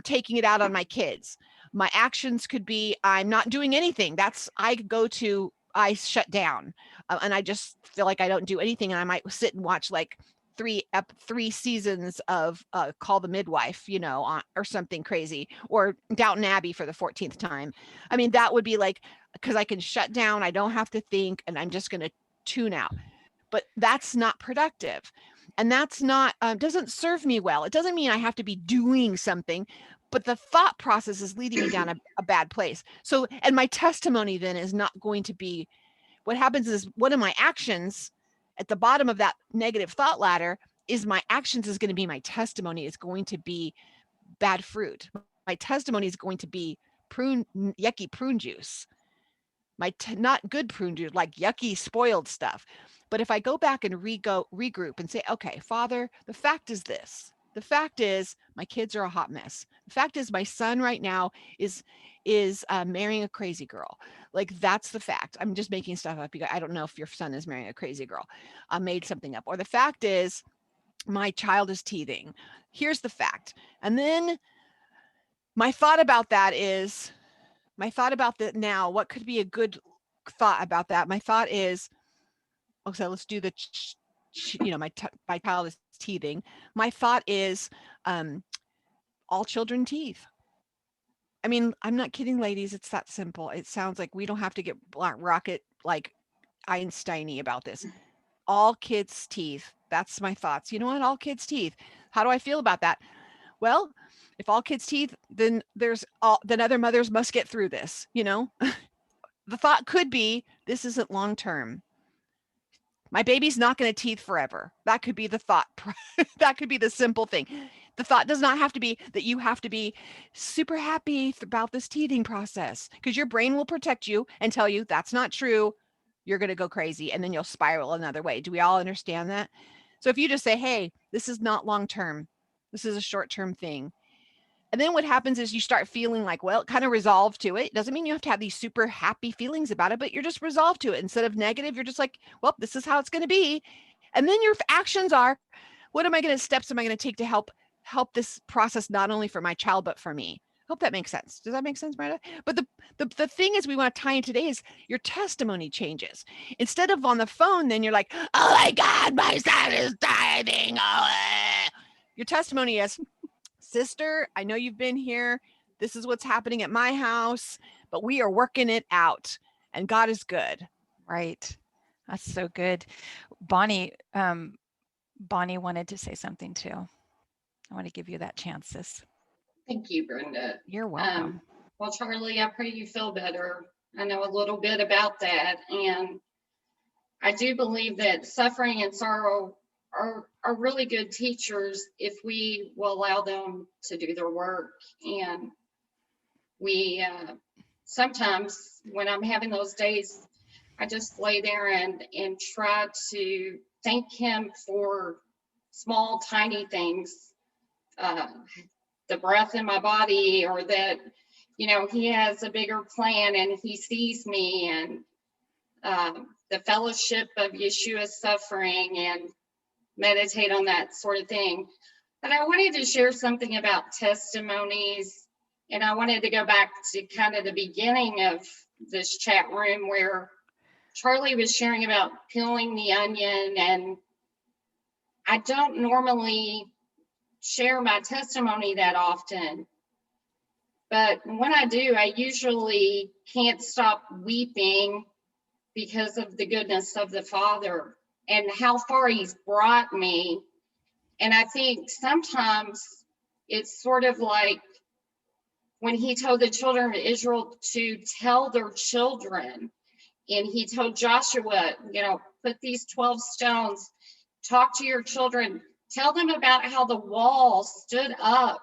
taking it out on my kids. My actions could be I'm not doing anything. I shut down and I just feel like I don't do anything. And I might sit and watch like 3 seasons of Call the Midwife, or something crazy, or Downton Abbey for the 14th time. I mean, that would be like, because I can shut down. I don't have to think and I'm just going to tune out. But that's not productive. And that's not, doesn't serve me well. It doesn't mean I have to be doing something, but the thought process is leading me down a bad place. So, and my testimony then is not going to be, what happens is one of my actions at the bottom of that negative thought ladder is my actions is going to be my testimony is going to be bad fruit. My testimony is going to be yucky prune juice. Not good prune juice, like yucky spoiled stuff. But if I go back and regroup and say, okay, Father, the fact is this. The fact is my kids are a hot mess. The fact is my son right now is marrying a crazy girl. Like that's the fact. I'm just making stuff up because I don't know if your son is marrying a crazy girl. I made something up. Or the fact is my child is teething. Here's the fact. And then my thought about that now, what could be a good thought about that? My thought is, okay, let's do my child is teething. My thought is, all children teeth. I mean, I'm not kidding, ladies. It's that simple. It sounds like we don't have to get rocket like Einstein-y about this. All kids' teeth. That's my thoughts. You know what? All kids' teeth. How do I feel about that? Well, if all kids' teeth, then then other mothers must get through this, The thought could be, this isn't long-term. My baby's not going to teeth forever. That could be the thought. That could be the simple thing. The thought does not have to be that you have to be super happy about this teething process, because your brain will protect you and tell you that's not true. You're going to go crazy and then you'll spiral another way. Do we all understand that? So if you just say, hey, this is not long-term, this is a short-term thing. And then what happens is you start feeling like, well, kind of resolved to it. Doesn't mean you have to have these super happy feelings about it, but you're just resolved to it. Instead of negative, you're just like, well, this is how it's going to be. And then your actions are, what steps am I going to take to help this process, not only for my child, but for me? Hope that makes sense. Does that make sense, Miranda? But the thing is we want to tie in today is your testimony changes. Instead of on the phone, then you're like, oh my God, my son is tithing. Your testimony is, sister, I know you've been here. This is what's happening at my house, but we are working it out and God is good. Right. That's so good. Bonnie wanted to say something too. I want to give you that chance, sis. Thank you, Brenda. You're welcome. Well, Charlie, I pray you feel better. I know a little bit about that. And I do believe that suffering and sorrow are really good teachers if we will allow them to do their work. And we sometimes when I'm having those days, I just lay there and try to thank him for small, tiny things, the breath in my body, or that, you know, he has a bigger plan and he sees me, and the fellowship of Yeshua's suffering, and meditate on that sort of thing. But I wanted to share something about testimonies, and I wanted to go back to kind of the beginning of this chat room where Charlie was sharing about peeling the onion, and I don't normally share my testimony that often, but when I do, I usually can't stop weeping because of the goodness of the Father and how far he's brought me. And I think sometimes it's sort of like when he told the children of Israel to tell their children, and he told Joshua, you know, put these 12 stones, talk to your children, tell them about how the wall stood up,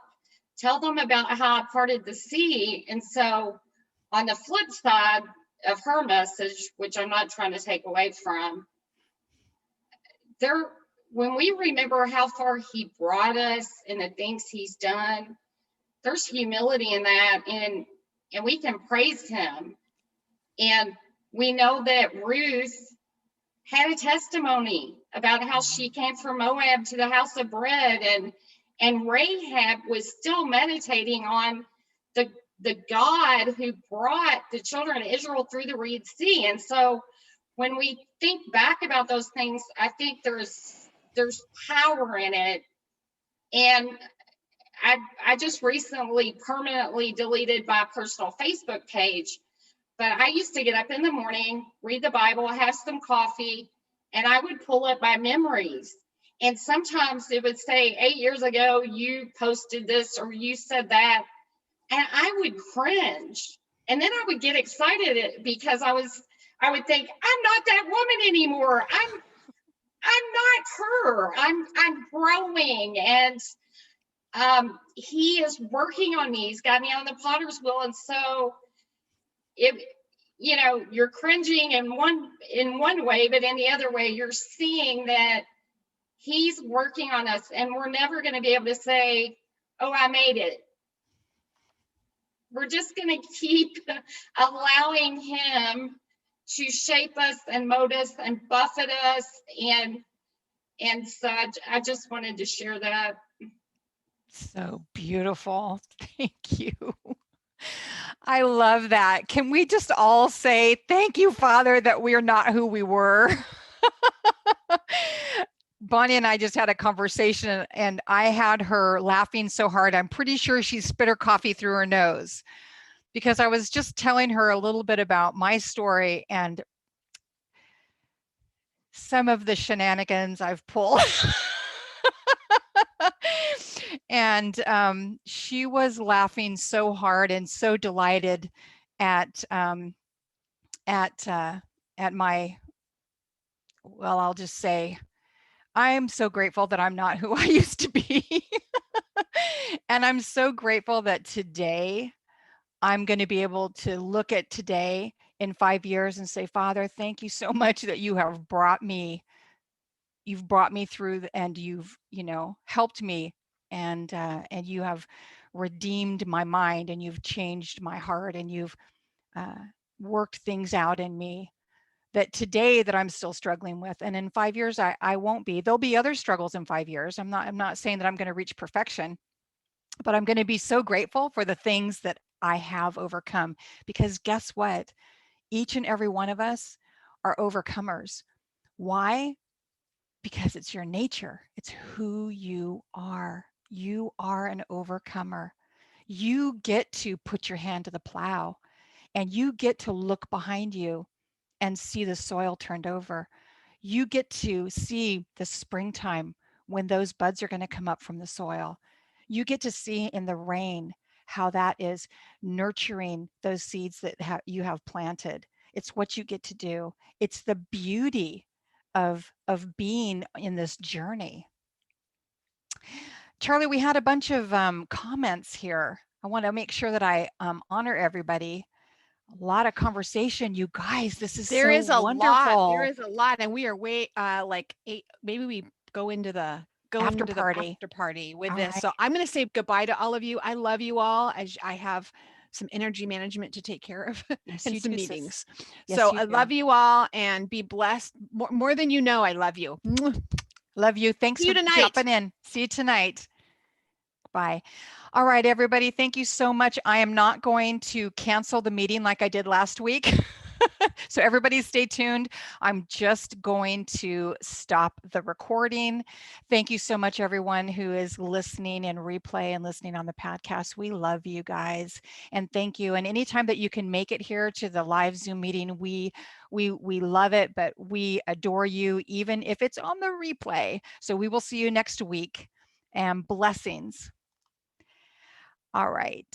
tell them about how I parted the sea. And so on the flip side of her message, which I'm not trying to take away from, when we remember how far he brought us and the things he's done, there's humility in that, and we can praise him. And we know that Ruth had a testimony about how she came from Moab to the house of bread, and Rahab was still meditating on the God who brought the children of Israel through the Red Sea. And so when we think back about those things, I think there's power in it. And I just recently permanently deleted my personal Facebook page, but I used to get up in the morning, read the Bible, have some coffee, and I would pull up my memories. And sometimes it would say, 8 years ago, you posted this or you said that. And I would cringe. And then I would get excited because I would think, I'm not that woman anymore. I'm not her. I'm growing. And he is working on me. He's got me on the potter's wheel. And so you're cringing in one way, but in the other way, you're seeing that he's working on us, and we're never going to be able to say, oh, I made it. We're just going to keep allowing him to shape us and mold us and buffet us. And so I just wanted to share that. So beautiful. Thank you. I love that. Can we just all say, thank you, Father, that we are not who we were? Bonnie and I just had a conversation, and I had her laughing so hard, I'm pretty sure she spit her coffee through her nose, because I was just telling her a little bit about my story and some of the shenanigans I've pulled. And she was laughing so hard and so delighted at my, well, I'll just say, I am so grateful that I'm not who I used to be. And I'm so grateful that today I'm going to be able to look at today in 5 years and say, Father, thank you so much that you have brought me. You've brought me through, and you've, helped me, and you have redeemed my mind, and you've changed my heart, and you've worked things out in me that today that I'm still struggling with. And in 5 years, I won't be. There'll be other struggles in 5 years. I'm not saying that I'm going to reach perfection, but I'm going to be so grateful for the things that I have overcome, because guess what? Each and every one of us are overcomers. Why? Because it's your nature. It's who you are. You are an overcomer. You get to put your hand to the plow, and you get to look behind you and see the soil turned over. You get to see the springtime when those buds are going to come up from the soil. You get to see in the rain how that is nurturing those seeds that you have planted. It's what you get to do. It's the beauty of being in this journey. Charlie, we had a bunch of comments here. I want to make sure that I honor everybody. A lot of conversation, you guys. This is There so is a wonderful. lot. There is a lot, and we are way like 8. Maybe we go into the After the party. after party with All this. right. So I'm going to say goodbye to all of you. I love you all. As I have some energy management to take care of Yes, and you some do, sis. meetings. Yes, So you I do. love you all, and be blessed more than you know. I love you. Mwah. Love you. Thanks See you for tonight. jumping in. See you tonight. Bye. All right, everybody. Thank you so much. I am not going to cancel the meeting like I did last week. So everybody stay tuned. I'm just going to stop the recording. Thank you so much, everyone who is listening in replay and listening on the podcast. We love you guys, and thank you. And anytime that you can make it here to the live Zoom meeting, we love it, but we adore you, even if it's on the replay. So we will see you next week, and blessings. All right.